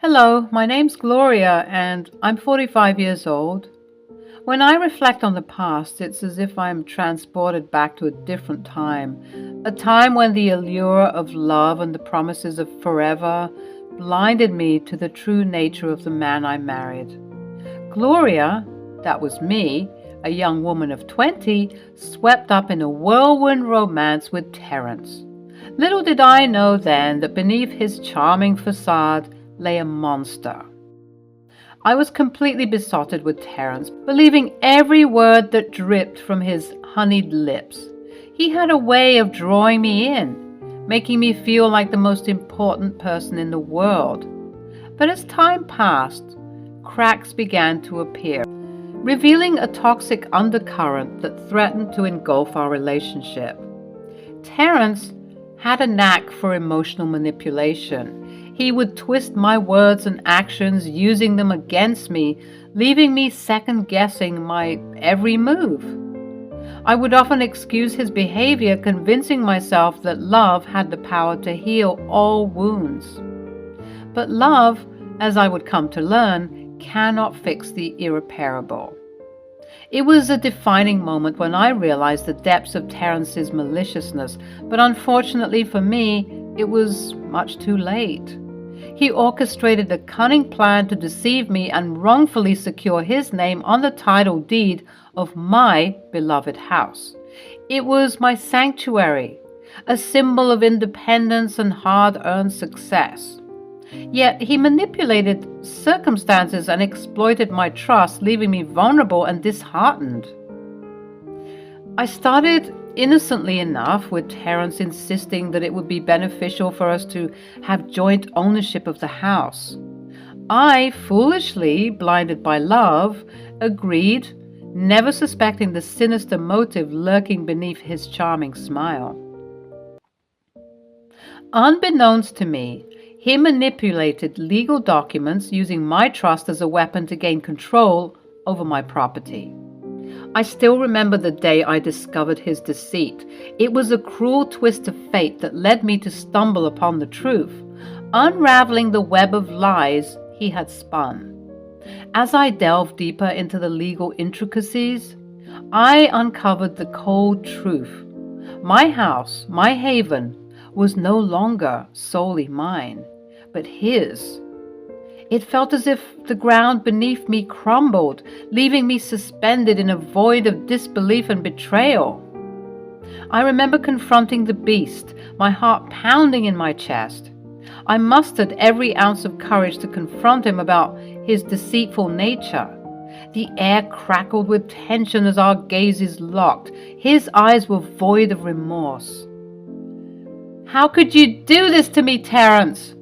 Hello, my name's Gloria and I'm 45 years old. When I reflect on the past, it's as if I'm transported back to a different time, a time when the allure of love and the promises of forever blinded me to the true nature of the man I married. Gloria, that was me, a young woman of 20, swept up in a whirlwind romance with Terence. Little did I know then that beneath his charming facade lay a monster. I was completely besotted with Terence, believing every word that dripped from his honeyed lips. He had a way of drawing me in, making me feel like the most important person in the world. But as time passed, cracks began to appear, revealing a toxic undercurrent that threatened to engulf our relationship. Terence had a knack for emotional manipulation. He would twist my words and actions, using them against me, leaving me second-guessing my every move. I would often excuse his behavior, convincing myself that love had the power to heal all wounds. But love, as I would come to learn, cannot fix the irreparable. It was a defining moment when I realized the depths of Terence's maliciousness, but unfortunately for me, it was much too late. He orchestrated a cunning plan to deceive me and wrongfully secure his name on the title deed of my beloved house. It was my sanctuary, a symbol of independence and hard-earned success. Yet he manipulated circumstances and exploited my trust, leaving me vulnerable and disheartened. I started innocently enough, with Terence insisting that it would be beneficial for us to have joint ownership of the house. I, foolishly, blinded by love, agreed, never suspecting the sinister motive lurking beneath his charming smile. Unbeknownst to me, he manipulated legal documents using my trust as a weapon to gain control over my property. I still remember the day I discovered his deceit. It was a cruel twist of fate that led me to stumble upon the truth, unraveling the web of lies he had spun. As I delved deeper into the legal intricacies, I uncovered the cold truth. My house, my haven, was no longer solely mine, but his. It felt as if the ground beneath me crumbled, leaving me suspended in a void of disbelief and betrayal. I remember confronting the beast, my heart pounding in my chest. I mustered every ounce of courage to confront him about his deceitful nature. The air crackled with tension as our gazes locked. His eyes were void of remorse. "How could you do this to me, Terence?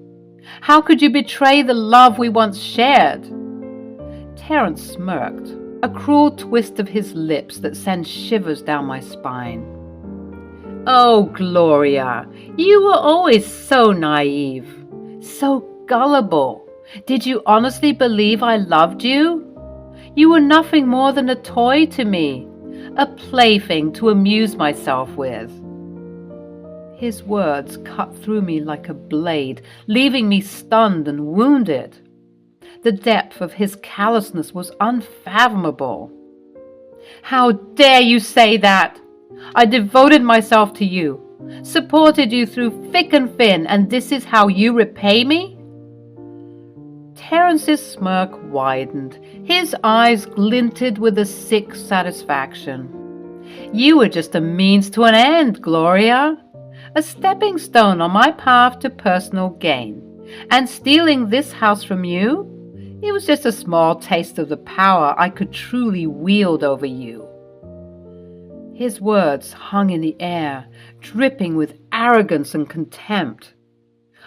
How could you betray the love we once shared?" Terence smirked, a cruel twist of his lips that sent shivers down my spine. "Oh, Gloria, you were always so naive, so gullible. Did you honestly believe I loved you? You were nothing more than a toy to me, a plaything to amuse myself with." His words cut through me like a blade, leaving me stunned and wounded. The depth of his callousness was unfathomable. "How dare you say that? I devoted myself to you, supported you through thick and thin, and this is how you repay me?" Terence's smirk widened. His eyes glinted with a sick satisfaction. "You were just a means to an end, Gloria. A stepping stone on my path to personal gain. And stealing this house from you, it was just a small taste of the power I could truly wield over you." His words hung in the air, dripping with arrogance and contempt.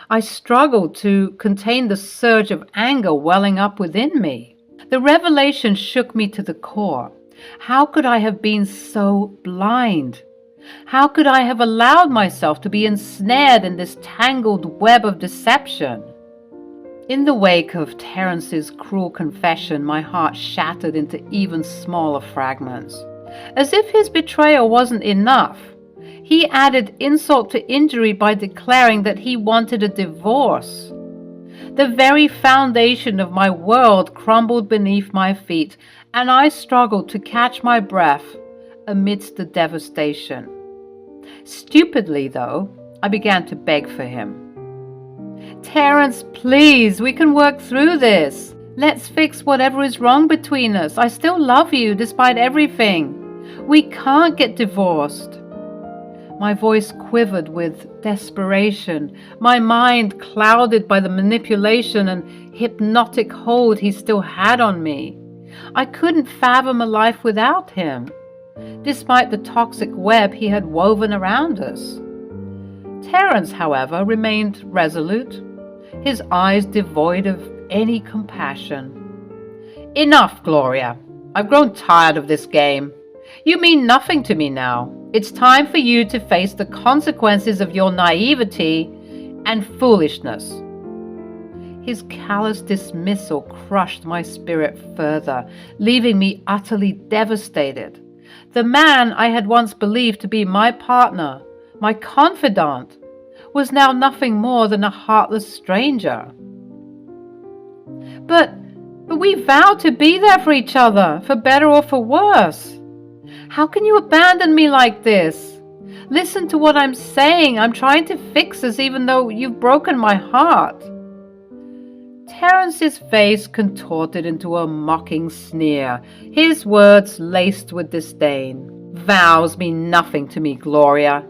I struggled to contain the surge of anger welling up within me. The revelation shook me to the core. How could I have been so blind? How could I have allowed myself to be ensnared in this tangled web of deception? In the wake of Terence's cruel confession, my heart shattered into even smaller fragments. As if his betrayal wasn't enough, he added insult to injury by declaring that he wanted a divorce. The very foundation of my world crumbled beneath my feet, and I struggled to catch my breath amidst the devastation. Stupidly, though, I began to beg for him. "Terence, please, we can work through this. Let's fix whatever is wrong between us. I still love you despite everything. We can't get divorced." My voice quivered with desperation, my mind clouded by the manipulation and hypnotic hold he still had on me. I couldn't fathom a life without him, despite the toxic web he had woven around us. Terence, however, remained resolute, his eyes devoid of any compassion. "Enough, Gloria. I've grown tired of this game. You mean nothing to me now. It's time for you to face the consequences of your naivety and foolishness." His callous dismissal crushed my spirit further, leaving me utterly devastated. The man I had once believed to be my partner, my confidant, was now nothing more than a heartless stranger. But we vowed to be there for each other, for better or for worse. How can you abandon me like this? Listen to what I'm saying. I'm trying to fix this even though you've broken my heart. Terence's face contorted into a mocking sneer, his words laced with disdain. "Vows mean nothing to me, Gloria.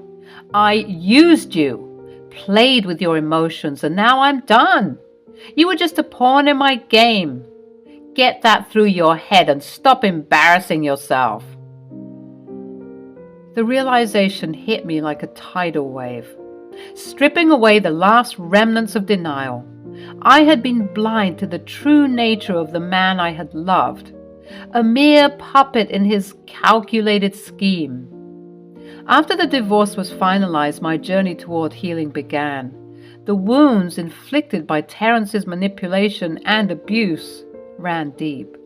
I used you, played with your emotions, and now I'm done. You were just a pawn in my game. Get that through your head and stop embarrassing yourself." The realization hit me like a tidal wave, stripping away the last remnants of denial. I had been blind to the true nature of the man I had loved, a mere puppet in his calculated scheme. After the divorce was finalized, my journey toward healing began. The wounds inflicted by Terence's manipulation and abuse ran deep,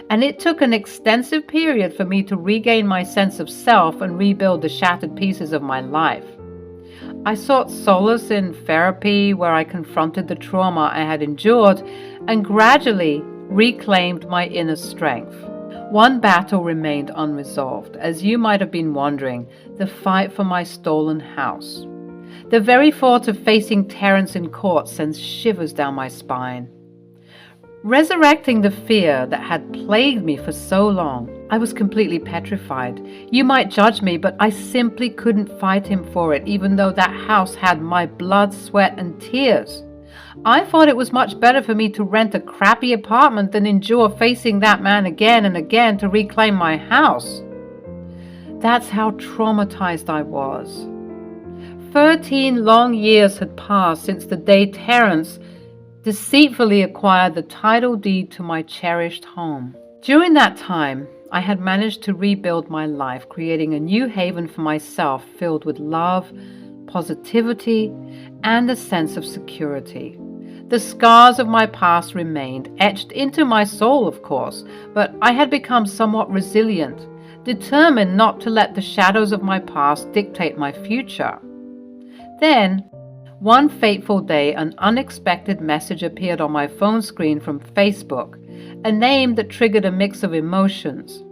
and it took an extensive period for me to regain my sense of self and rebuild the shattered pieces of my life. I sought solace in therapy, where I confronted the trauma I had endured and gradually reclaimed my inner strength. One battle remained unresolved, as you might have been wondering, the fight for my stolen house. The very thought of facing Terence in court sends shivers down my spine. Resurrecting the fear that had plagued me for so long, I was completely petrified. You might judge me, but I simply couldn't fight him for it, even though that house had my blood, sweat, and tears. I thought it was much better for me to rent a crappy apartment than endure facing that man again and again to reclaim my house. That's how traumatized I was. 13 long years had passed since the day Terence deceitfully acquired the title deed to my cherished home. During that time, I had managed to rebuild my life, creating a new haven for myself filled with love, positivity, and a sense of security. The scars of my past remained, etched into my soul, of course, but I had become somewhat resilient, determined not to let the shadows of my past dictate my future. Then, one fateful day, an unexpected message appeared on my phone screen from Facebook, a name that triggered a mix of emotions.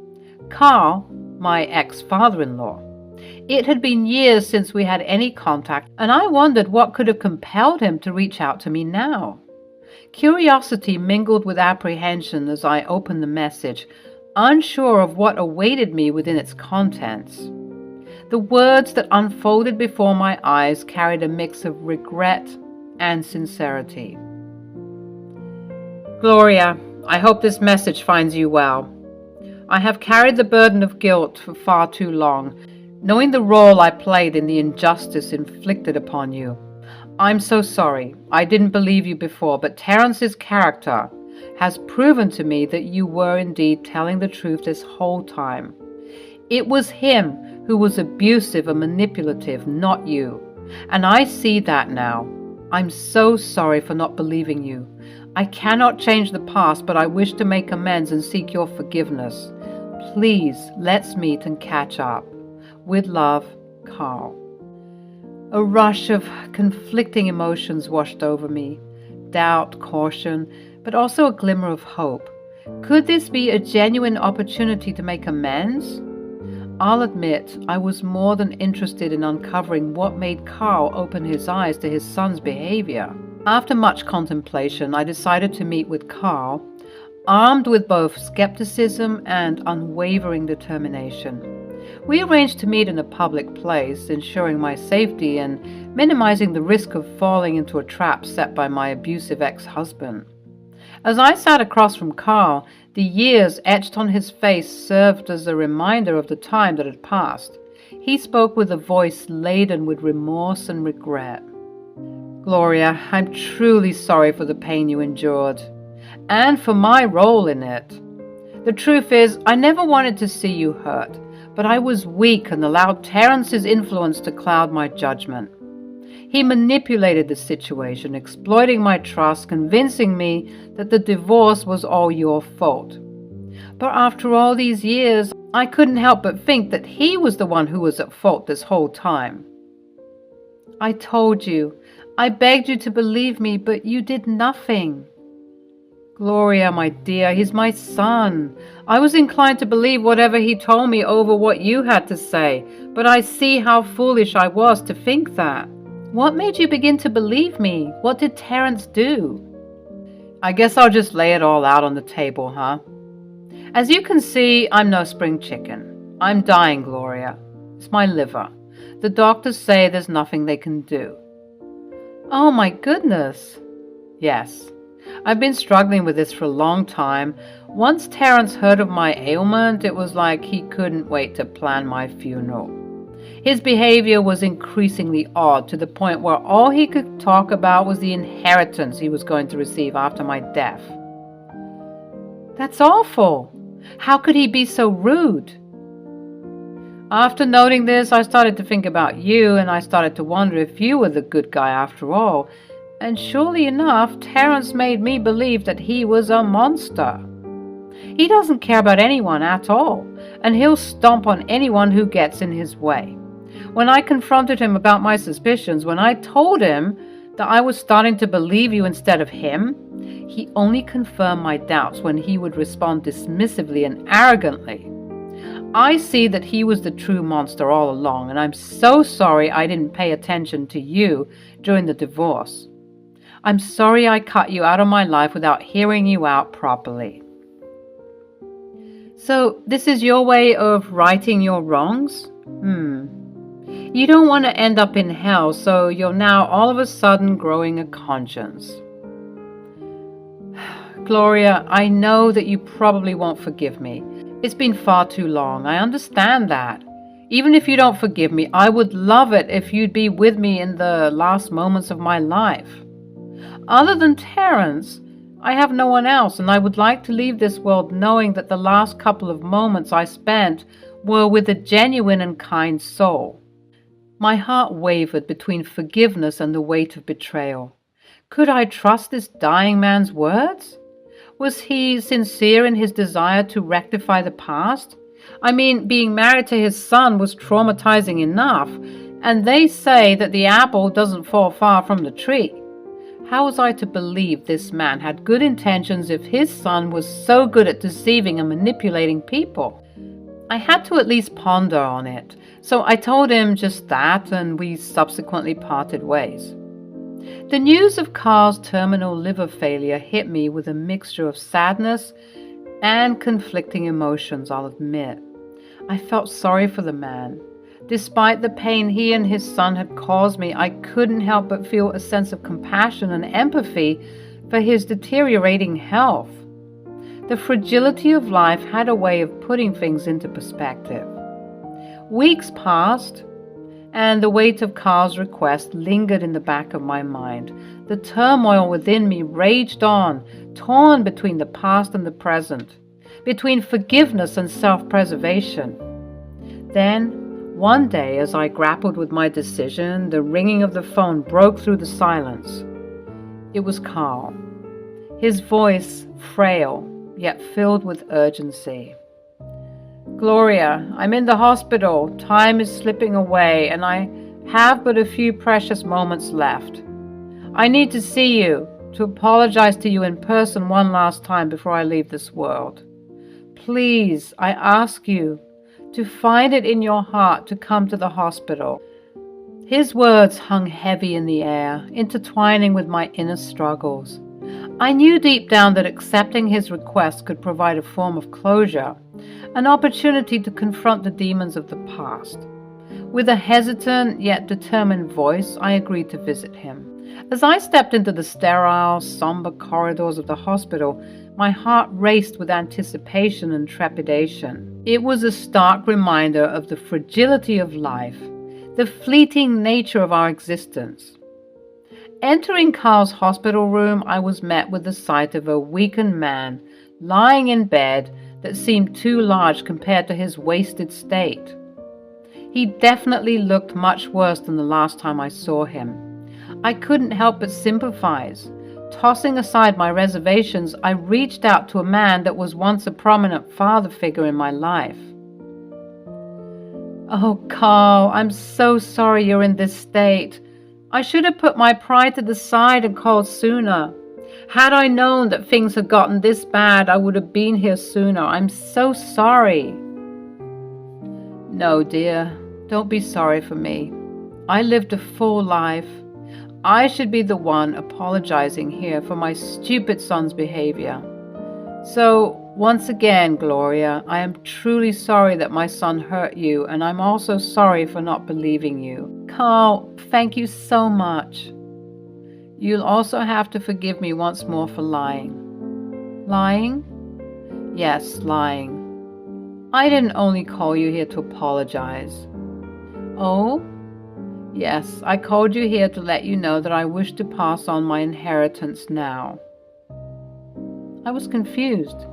Carl, my ex-father-in-law. It had been years since we had any contact, and I wondered what could have compelled him to reach out to me now. Curiosity mingled with apprehension as I opened the message, unsure of what awaited me within its contents. The words that unfolded before my eyes carried a mix of regret and sincerity. "Gloria, I hope this message finds you well. I have carried the burden of guilt for far too long, knowing the role I played in the injustice inflicted upon you. I'm so sorry. I didn't believe you before, but Terence's character has proven to me that you were indeed telling the truth this whole time. It was him who was abusive and manipulative, not you. And I see that now. I'm so sorry for not believing you. I cannot change the past, but I wish to make amends and seek your forgiveness. Please, let's meet and catch up. With love, Carl." A rush of conflicting emotions washed over me. doubt, caution, but also a glimmer of hope. Could this be a genuine opportunity to make amends? I'll admit, I was more than interested in uncovering what made Carl open his eyes to his son's behavior. After much contemplation, I decided to meet with Carl, armed with both skepticism and unwavering determination. We arranged to meet in a public place, ensuring my safety and minimizing the risk of falling into a trap set by my abusive ex-husband. As I sat across from Carl, the years etched on his face served as a reminder of the time that had passed. He spoke with a voice laden with remorse and regret. "Gloria, I'm truly sorry for the pain you endured, and for my role in it. The truth is, I never wanted to see you hurt, but I was weak and allowed Terrence's influence to cloud my judgment. He manipulated the situation, exploiting my trust, convincing me that the divorce was all your fault. But after all these years, I couldn't help but think that he was the one who was at fault this whole time. I told you, I begged you to believe me, but you did nothing. Gloria, my dear, he's my son. I was inclined to believe whatever he told me over what you had to say, but I see how foolish I was to think that. What made you begin to believe me? What did Terrence do?" I guess I'll just lay it all out on the table, huh? As you can see, I'm no spring chicken. I'm dying, Gloria. It's my liver. The doctors say there's nothing they can do. Oh my goodness. Yes. I've been struggling with this for a long time. Once Terrence heard of my ailment, it was like he couldn't wait to plan my funeral. His behavior was increasingly odd, to the point where all he could talk about was the inheritance he was going to receive after my death. That's awful. How could he be so rude? After noting this, I started to think about you, and I started to wonder if you were the good guy after all. And surely enough, Terrence made me believe that he was a monster. He doesn't care about anyone at all, and he'll stomp on anyone who gets in his way. When I confronted him about my suspicions, when I told him that I was starting to believe you instead of him, he only confirmed my doubts when he would respond dismissively and arrogantly. I see that he was the true monster all along, and I'm so sorry I didn't pay attention to you during the divorce. I'm sorry I cut you out of my life without hearing you out properly. So this is your way of righting your wrongs? You don't want to end up in hell, so you're now all of a sudden growing a conscience. Gloria, I know that you probably won't forgive me. It's been far too long. I understand that. Even if you don't forgive me, I would love it if you'd be with me in the last moments of my life. Other than Terrence, I have no one else, and I would like to leave this world knowing that the last couple of moments I spent were with a genuine and kind soul. My heart wavered between forgiveness and the weight of betrayal. Could I trust this dying man's words? Was he sincere in his desire to rectify the past? I mean, being married to his son was traumatizing enough, and they say that the apple doesn't fall far from the tree. How was I to believe this man had good intentions if his son was so good at deceiving and manipulating people? I had to at least ponder on it, so I told him just that, and we subsequently parted ways. The news of Carl's terminal liver failure hit me with a mixture of sadness and conflicting emotions, I'll admit. I felt sorry for the man. Despite the pain he and his son had caused me, I couldn't help but feel a sense of compassion and empathy for his deteriorating health. The fragility of life had a way of putting things into perspective. Weeks passed, and the weight of Carl's request lingered in the back of my mind. The turmoil within me raged on, torn between the past and the present, between forgiveness and self-preservation. Then, one day, as I grappled with my decision, the ringing of the phone broke through the silence. It was Carl. His voice frail, yet filled with urgency. Gloria, I'm in the hospital. Time is slipping away, and I have but a few precious moments left. I need to see you. to apologize to you in person one last time before I leave this world. Please, I ask you to find it in your heart to come to the hospital." His words hung heavy in the air, intertwining with my inner struggles. I knew deep down that accepting his request could provide a form of closure, an opportunity to confront the demons of the past. With a hesitant yet determined voice, I agreed to visit him. As I stepped into the sterile, somber corridors of the hospital, my heart raced with anticipation and trepidation. It was a stark reminder of the fragility of life, the fleeting nature of our existence. Entering Carl's hospital room, I was met with the sight of a weakened man lying in bed that seemed too large compared to his wasted state. He definitely looked much worse than the last time I saw him. I couldn't help but sympathize. Tossing aside my reservations, I reached out to a man that was once a prominent father figure in my life. "Oh, Carl, I'm so sorry you're in this state. I should have put my pride to the side and called sooner. Had I known that things had gotten this bad, I would have been here sooner. I'm so sorry." "No, dear, don't be sorry for me. I lived a full life. I should be the one apologizing here for my stupid son's behavior. So, once again, Gloria, I am truly sorry that my son hurt you, and I'm also sorry for not believing you. Carl, thank you so much. You'll also have to forgive me once more for lying." "Lying?" "Yes, lying. I didn't only call you here to apologize." "Oh?" "Yes, I called you here to let you know that I wish to pass on my inheritance now." I was confused.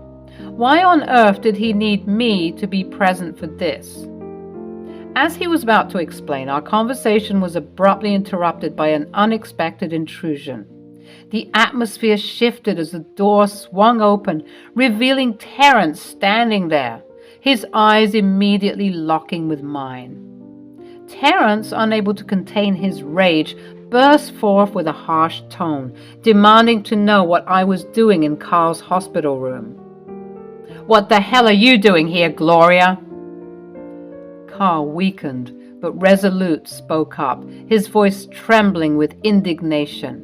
Why on earth did he need me to be present for this? As he was about to explain, our conversation was abruptly interrupted by an unexpected intrusion. The atmosphere shifted as the door swung open, revealing Terence standing there, his eyes immediately locking with mine. Terence, unable to contain his rage, burst forth with a harsh tone, demanding to know what I was doing in Carl's hospital room. "What the hell are you doing here, Gloria?" Carl, weakened but resolute, spoke up, his voice trembling with indignation.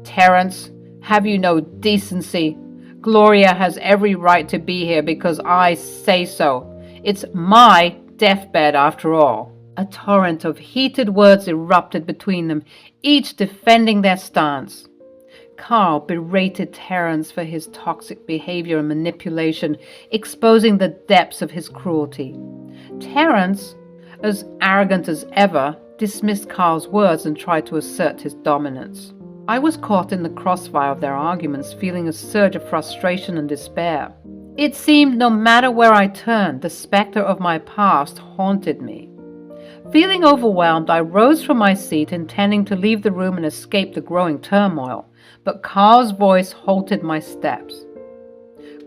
"Terence, have you no decency? Gloria has every right to be here because I say so. It's my deathbed after all." A torrent of heated words erupted between them, each defending their stance. Carl berated Terence for his toxic behavior and manipulation, exposing the depths of his cruelty. Terence, as arrogant as ever, dismissed Carl's words and tried to assert his dominance. I was caught in the crossfire of their arguments, feeling a surge of frustration and despair. It seemed no matter where I turned, the specter of my past haunted me. Feeling overwhelmed, I rose from my seat, intending to leave the room and escape the growing turmoil, but Carl's voice halted my steps.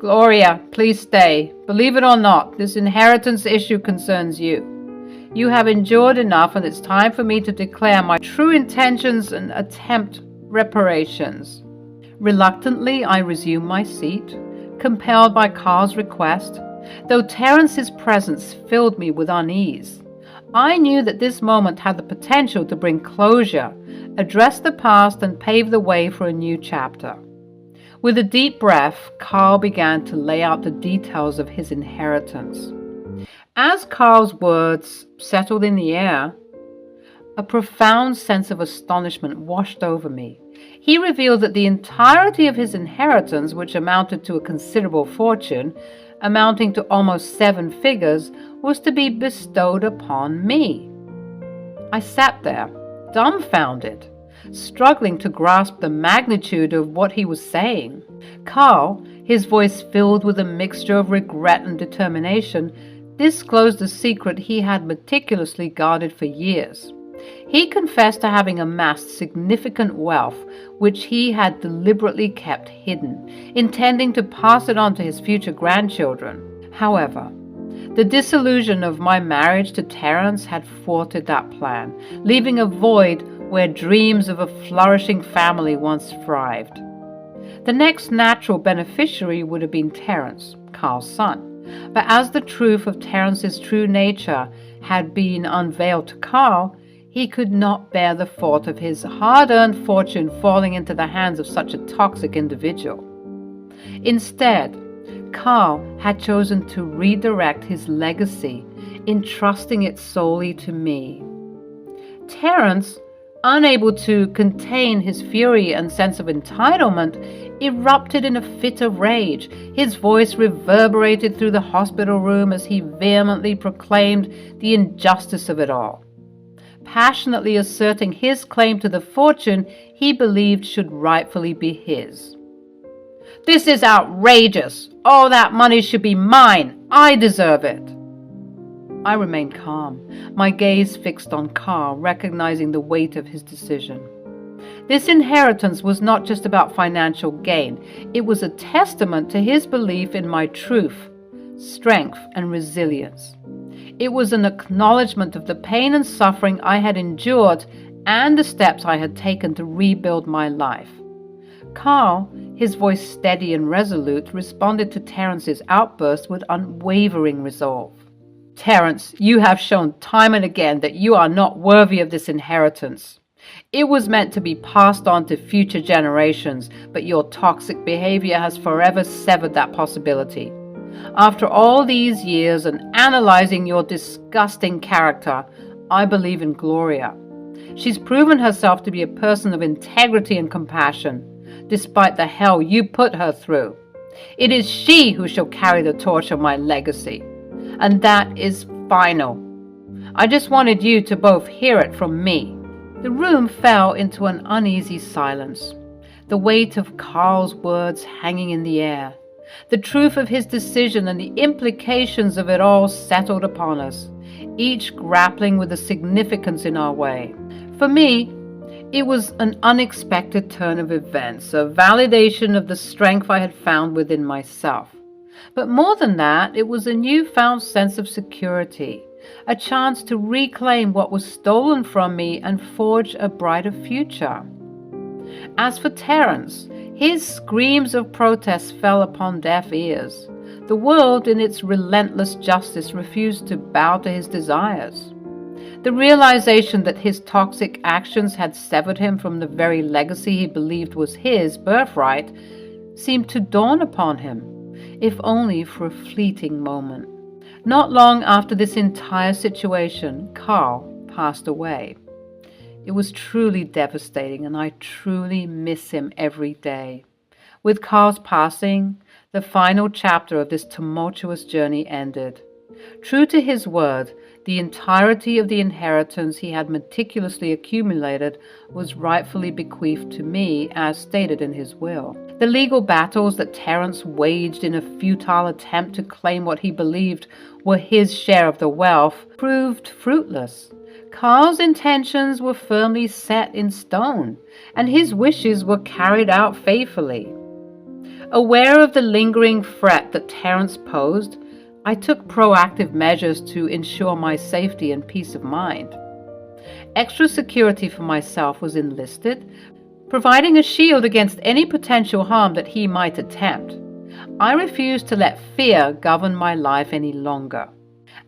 "Gloria, please stay. Believe it or not, this inheritance issue concerns you. You have endured enough, and it's time for me to declare my true intentions and attempt reparations." Reluctantly, I resumed my seat, compelled by Carl's request, though Terence's presence filled me with unease. I knew that this moment had the potential to bring closure, address the past, and pave the way for a new chapter. With a deep breath, Carl began to lay out the details of his inheritance. As Carl's words settled in the air, a profound sense of astonishment washed over me. He revealed that the entirety of his inheritance, which amounted to a considerable fortune, amounting to almost 7 figures, was to be bestowed upon me. I sat there, dumbfounded, struggling to grasp the magnitude of what he was saying. Carl, his voice filled with a mixture of regret and determination, disclosed a secret he had meticulously guarded for years. He confessed to having amassed significant wealth, which he had deliberately kept hidden, intending to pass it on to his future grandchildren. However, the disillusion of my marriage to Terence had thwarted that plan, leaving a void where dreams of a flourishing family once thrived. The next natural beneficiary would have been Terence, Carl's son. But as the truth of Terence's true nature had been unveiled to Carl, he could not bear the thought of his hard-earned fortune falling into the hands of such a toxic individual. Instead, Carl had chosen to redirect his legacy, entrusting it solely to me. Terence, unable to contain his fury and sense of entitlement, erupted in a fit of rage. His voice reverberated through the hospital room as he vehemently proclaimed the injustice of it all, passionately asserting his claim to the fortune he believed should rightfully be his. "This is outrageous! All that money should be mine! I deserve it!" I remained calm, my gaze fixed on Carl, recognizing the weight of his decision. This inheritance was not just about financial gain. It was a testament to his belief in my truth, strength, and resilience. It was an acknowledgement of the pain and suffering I had endured and the steps I had taken to rebuild my life. Carl, his voice steady and resolute, responded to Terence's outburst with unwavering resolve. "Terence, you have shown time and again that you are not worthy of this inheritance. It was meant to be passed on to future generations, but your toxic behavior has forever severed that possibility. After all these years and analyzing your disgusting character, I believe in Gloria. She's proven herself to be a person of integrity and compassion, despite the hell you put her through. It is she who shall carry the torch of my legacy. And that is final. I just wanted you to both hear it from me." The room fell into an uneasy silence, the weight of Carl's words hanging in the air. The truth of his decision and the implications of it all settled upon us, each grappling with the significance in our way. For me, it was an unexpected turn of events, a validation of the strength I had found within myself. But more than that, it was a newfound sense of security, a chance to reclaim what was stolen from me and forge a brighter future. As for Terence, his screams of protest fell upon deaf ears. The world, in its relentless justice, refused to bow to his desires. The realization that his toxic actions had severed him from the very legacy he believed was his birthright seemed to dawn upon him, if only for a fleeting moment. Not long after this entire situation, Carl passed away. It was truly devastating, and I truly miss him every day. With Carl's passing, the final chapter of this tumultuous journey ended. True to his word, the entirety of the inheritance he had meticulously accumulated was rightfully bequeathed to me, as stated in his will. The legal battles that Terence waged in a futile attempt to claim what he believed were his share of the wealth proved fruitless. Carl's intentions were firmly set in stone, and his wishes were carried out faithfully. Aware of the lingering threat that Terence posed, I took proactive measures to ensure my safety and peace of mind. Extra security for myself was enlisted, providing a shield against any potential harm that he might attempt. I refused to let fear govern my life any longer.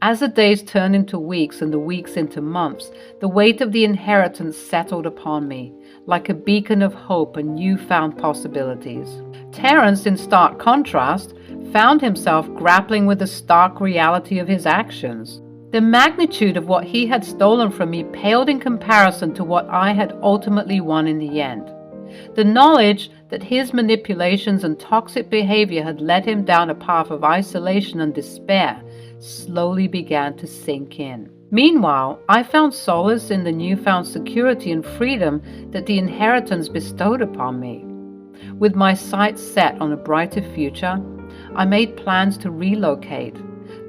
As the days turned into weeks and the weeks into months, the weight of the inheritance settled upon me, like a beacon of hope and newfound possibilities. Terence, in stark contrast, found himself grappling with the stark reality of his actions. The magnitude of what he had stolen from me paled in comparison to what I had ultimately won in the end. The knowledge that his manipulations and toxic behavior had led him down a path of isolation and despair slowly began to sink in. Meanwhile, I found solace in the newfound security and freedom that the inheritance bestowed upon me. With my sights set on a brighter future, I made plans to relocate,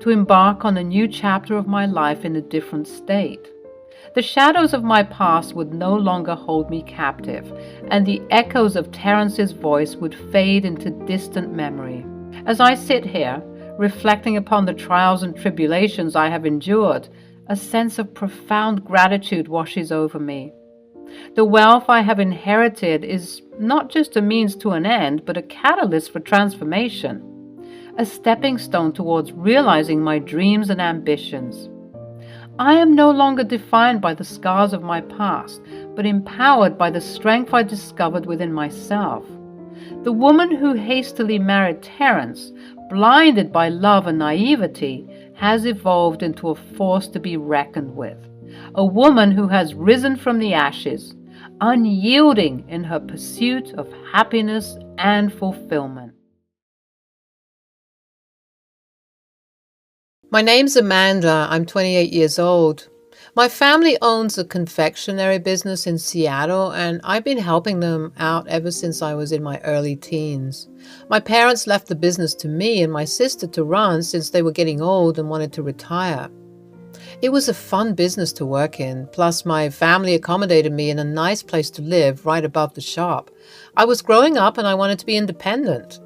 to embark on a new chapter of my life in a different state. The shadows of my past would no longer hold me captive, and the echoes of Terence's voice would fade into distant memory. As I sit here, reflecting upon the trials and tribulations I have endured, a sense of profound gratitude washes over me. The wealth I have inherited is not just a means to an end, but a catalyst for transformation, a stepping stone towards realizing my dreams and ambitions. I am no longer defined by the scars of my past, but empowered by the strength I discovered within myself. The woman who hastily married Terence, blinded by love and naivety, has evolved into a force to be reckoned with. A woman who has risen from the ashes, unyielding in her pursuit of happiness and fulfillment. My name's Amanda. I'm 28 years old. My family owns a confectionery business in Seattle, and I've been helping them out ever since I was in my early teens. My parents left the business to me and my sister to run since they were getting old and wanted to retire. It was a fun business to work in, plus my family accommodated me in a nice place to live right above the shop. I was growing up and I wanted to be independent.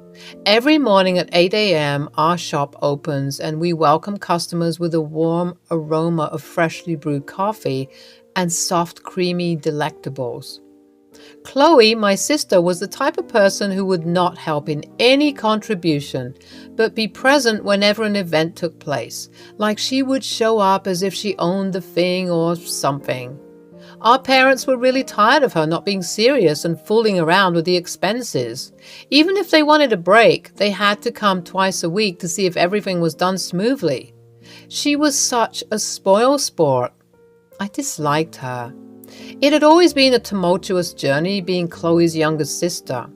Every morning at 8 a.m., our shop opens and we welcome customers with a warm aroma of freshly brewed coffee and soft, creamy delectables. Chloe, my sister, was the type of person who would not help in any contribution, but be present whenever an event took place, like she would show up as if she owned the thing or something. Our parents were really tired of her not being serious and fooling around with the expenses. Even if they wanted a break, they had to come twice a week to see if everything was done smoothly. She was such a spoil sport. I disliked her. It had always been a tumultuous journey being Chloe's younger sister.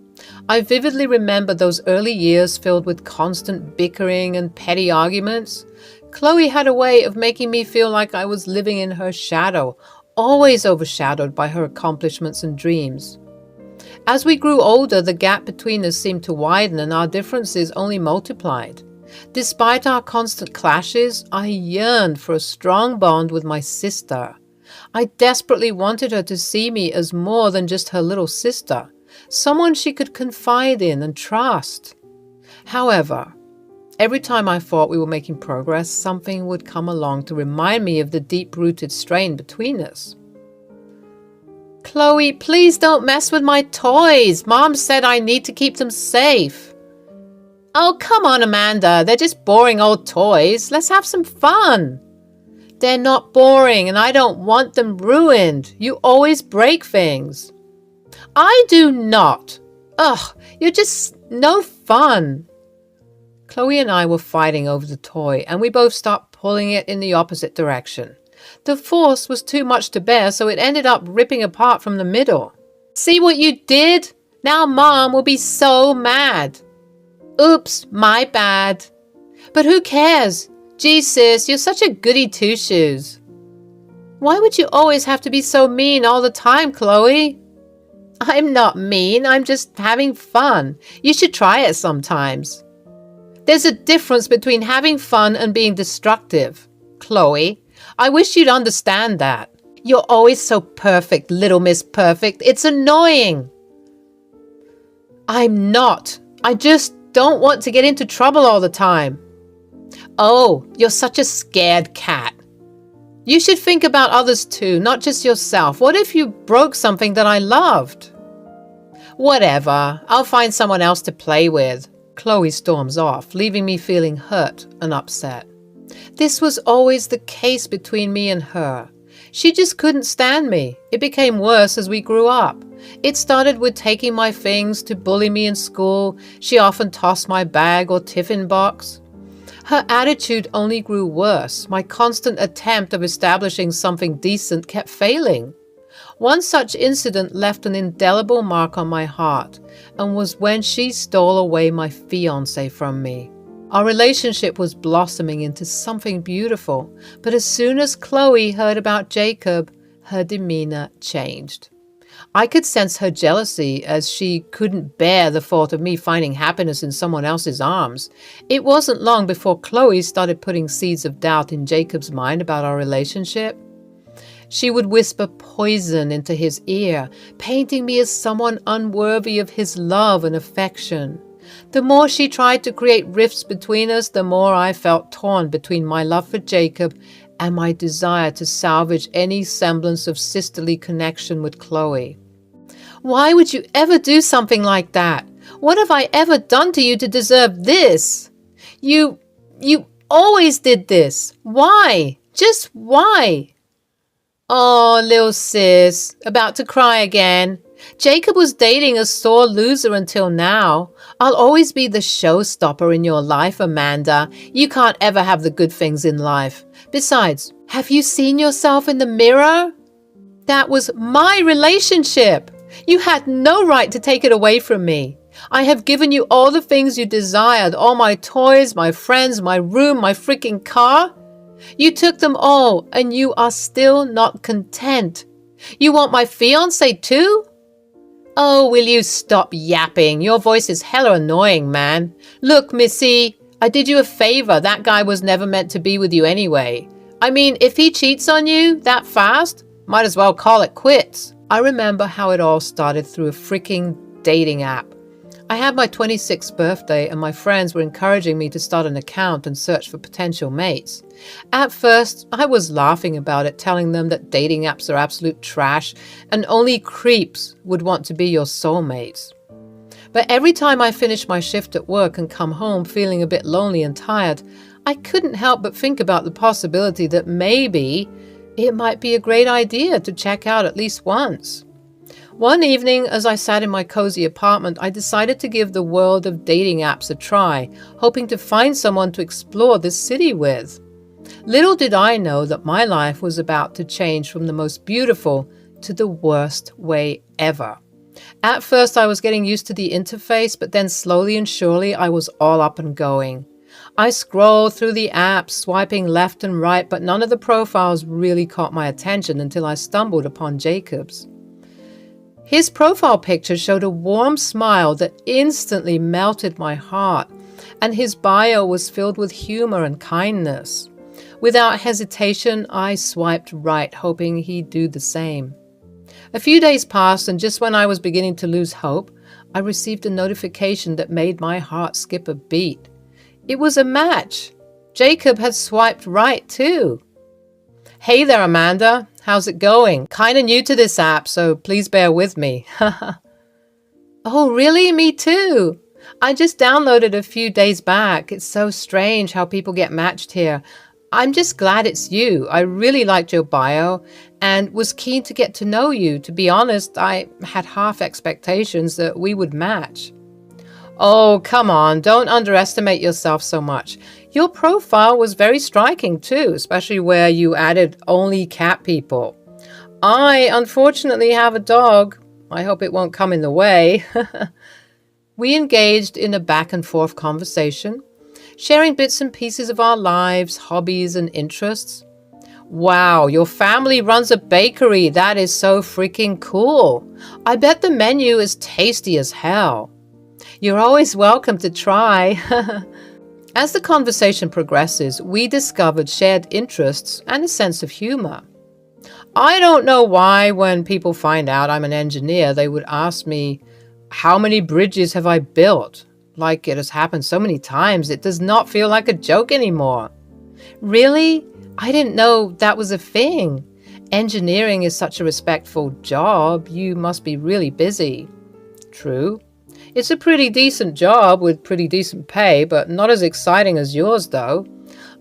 I vividly remember those early years filled with constant bickering and petty arguments. Chloe had a way of making me feel like I was living in her shadow, always overshadowed by her accomplishments and dreams. As we grew older, the gap between us seemed to widen and our differences only multiplied. Despite our constant clashes, I yearned for a strong bond with my sister. I desperately wanted her to see me as more than just her little sister, someone she could confide in and trust. However, every time I thought we were making progress, something would come along to remind me of the deep-rooted strain between us. Chloe, please don't mess with my toys. Mom said I need to keep them safe. Oh, come on, Amanda. They're just boring old toys. Let's have some fun. They're not boring, and I don't want them ruined. You always break things. I do not. Ugh, you're just no fun. Chloe and I were fighting over the toy, and we both stopped pulling it in the opposite direction. The force was too much to bear, so it ended up ripping apart from the middle. See what you did? Now Mom will be so mad. Oops, my bad. But who cares? Gee, sis, you're such a goody two-shoes. Why would you always have to be so mean all the time, Chloe? I'm not mean. I'm just having fun. You should try it sometimes. There's a difference between having fun and being destructive. Chloe, I wish you'd understand that. You're always so perfect, little Miss Perfect. It's annoying. I'm not. I just don't want to get into trouble all the time. Oh, you're such a scared cat. You should think about others too, not just yourself. What if you broke something that I loved? Whatever. I'll find someone else to play with. Chloe storms off, leaving me feeling hurt and upset. This was always the case between me and her. She just couldn't stand me. It became worse as we grew up. It started with taking my things to bully me in school. She often tossed my bag or tiffin box. Her attitude only grew worse. My constant attempt of establishing something decent kept failing. One such incident left an indelible mark on my heart, and was when she stole away my fiancé from me. Our relationship was blossoming into something beautiful, but as soon as Chloe heard about Jacob, her demeanor changed. I could sense her jealousy, as she couldn't bear the thought of me finding happiness in someone else's arms. It wasn't long before Chloe started putting seeds of doubt in Jacob's mind about our relationship. She would whisper poison into his ear, painting me as someone unworthy of his love and affection. The more she tried to create rifts between us, the more I felt torn between my love for Jacob and my desire to salvage any semblance of sisterly connection with Chloe. Why would you ever do something like that? What have I ever done to you to deserve this? You always did this. Why? Just why? Oh, little sis, about to cry again. Jacob was dating a sore loser until now. I'll always be the showstopper in your life, Amanda. You can't ever have the good things in life. Besides, have you seen yourself in the mirror? That was my relationship. You had no right to take it away from me. I have given you all the things you desired, all my toys, my friends, my room, my freaking car. You took them all, and you are still not content. You want my fiancé too? Oh, will you stop yapping? Your voice is hella annoying, man. Look, Missy, I did you a favor. That guy was never meant to be with you anyway. I mean, if he cheats on you that fast, might as well call it quits. I remember how it all started through a freaking dating app. I had my 26th birthday and my friends were encouraging me to start an account and search for potential mates. At first, I was laughing about it, telling them that dating apps are absolute trash and only creeps would want to be your soulmates. But every time I finished my shift at work and come home feeling a bit lonely and tired, I couldn't help but think about the possibility that maybe it might be a great idea to check out at least once. One evening, as I sat in my cozy apartment, I decided to give the world of dating apps a try, hoping to find someone to explore this city with. Little did I know that my life was about to change from the most beautiful to the worst way ever. At first, I was getting used to the interface, but then slowly and surely, I was all up and going. I scrolled through the apps, swiping left and right, but none of the profiles really caught my attention until I stumbled upon Jacob's. His profile picture showed a warm smile that instantly melted my heart, and his bio was filled with humor and kindness. Without hesitation, I swiped right, hoping he'd do the same. A few days passed, and just when I was beginning to lose hope, I received a notification that made my heart skip a beat. It was a match. Jacob had swiped right too. Hey there, Amanda. How's it going? Kinda new to this app, so please bear with me. Oh, really? Me too. I just downloaded a few days back. It's so strange how people get matched here. I'm just glad it's you. I really liked your bio and was keen to get to know you. To be honest, I had half expectations that we would match. Oh, come on. Don't underestimate yourself so much. Your profile was very striking too, especially where you added only cat people. I unfortunately have a dog. I hope it won't come in the way. We engaged in a back and forth conversation, sharing bits and pieces of our lives, hobbies, and interests. Wow, your family runs a bakery. That is so freaking cool. I bet the menu is tasty as hell. You're always welcome to try. As the conversation progresses, we discovered shared interests and a sense of humor. I don't know why when people find out I'm an engineer, they would ask me, how many bridges have I built? Like it has happened so many times, it does not feel like a joke anymore. Really? I didn't know that was a thing. Engineering is such a respectful job. You must be really busy. True. It's a pretty decent job with pretty decent pay, but not as exciting as yours, though.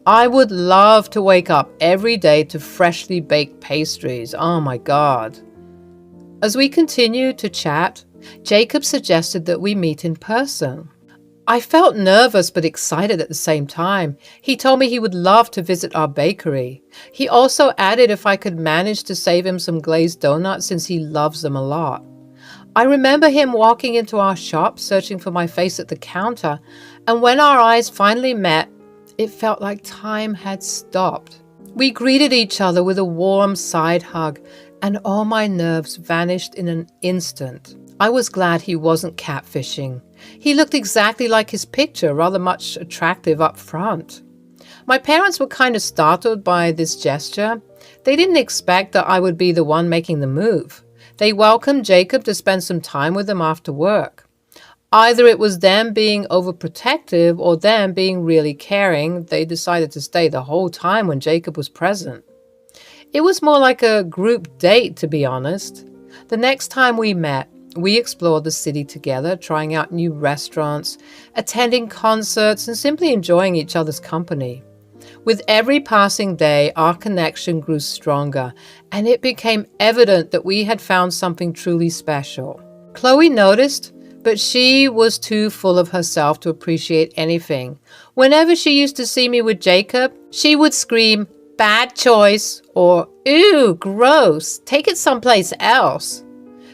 I would love to wake up every day to freshly baked pastries. Oh my God. As we continued to chat, Jacob suggested that we meet in person. I felt nervous but excited at the same time. He told me he would love to visit our bakery. He also added if I could manage to save him some glazed donuts since he loves them a lot. I remember him walking into our shop, searching for my face at the counter, and when our eyes finally met, it felt like time had stopped. We greeted each other with a warm side hug, and all my nerves vanished in an instant. I was glad he wasn't catfishing. He looked exactly like his picture, rather much attractive up front. My parents were kind of startled by this gesture. They didn't expect that I would be the one making the move. They welcomed Jacob to spend some time with them after work. Either it was them being overprotective or them being really caring. They decided to stay the whole time when Jacob was present. It was more like a group date, to be honest. The next time we met, we explored the city together, trying out new restaurants, attending concerts, and simply enjoying each other's company. With every passing day, our connection grew stronger, and it became evident that we had found something truly special. Chloe noticed, but she was too full of herself to appreciate anything. Whenever she used to see me with Jacob, she would scream, "Bad choice," or "Ew, gross, take it someplace else."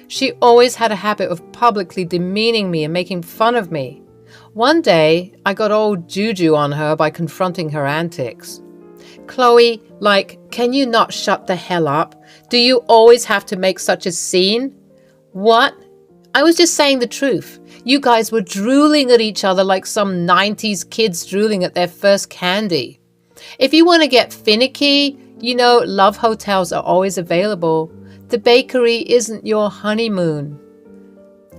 She always had a habit of publicly demeaning me and making fun of me. One day, I got old juju on her by confronting her antics. "Chloe, can you not shut the hell up? Do you always have to make such a scene?" "What? I was just saying the truth. You guys were drooling at each other like some 90s kids drooling at their first candy. If you want to get finicky, love hotels are always available. The bakery isn't your honeymoon."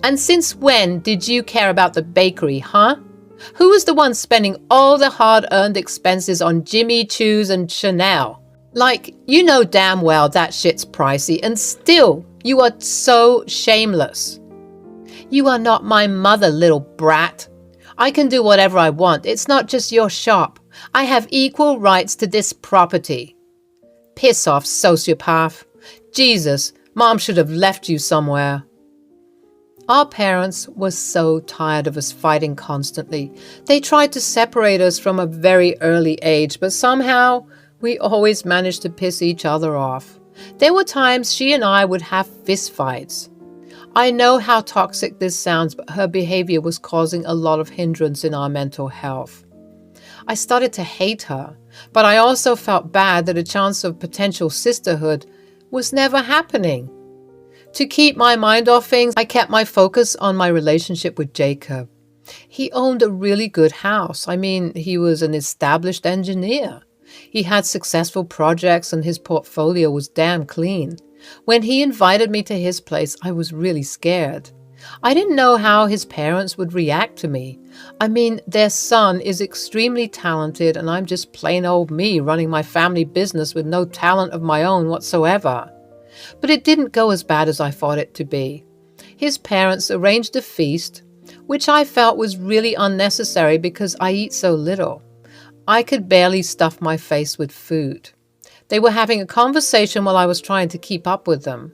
"And since when did you care about the bakery, huh? Who was the one spending all the hard-earned expenses on Jimmy Choos and Chanel? You know damn well that shit's pricey, and still, you are so shameless." "You are not my mother, little brat. I can do whatever I want. It's not just your shop. I have equal rights to this property." "Piss off, sociopath. Jesus, Mom should have left you somewhere." Our parents were so tired of us fighting constantly. They tried to separate us from a very early age, but somehow we always managed to piss each other off. There were times she and I would have fistfights. I know how toxic this sounds, but her behavior was causing a lot of hindrance in our mental health. I started to hate her, but I also felt bad that a chance of potential sisterhood was never happening. To keep my mind off things, I kept my focus on my relationship with Jacob. He owned a really good house. He was an established engineer. He had successful projects and his portfolio was damn clean. When he invited me to his place, I was really scared. I didn't know how his parents would react to me. Their son is extremely talented and I'm just plain old me running my family business with no talent of my own whatsoever. But it didn't go as bad as I thought it to be. His parents arranged a feast, which I felt was really unnecessary because I eat so little. I could barely stuff my face with food. They were having a conversation while I was trying to keep up with them.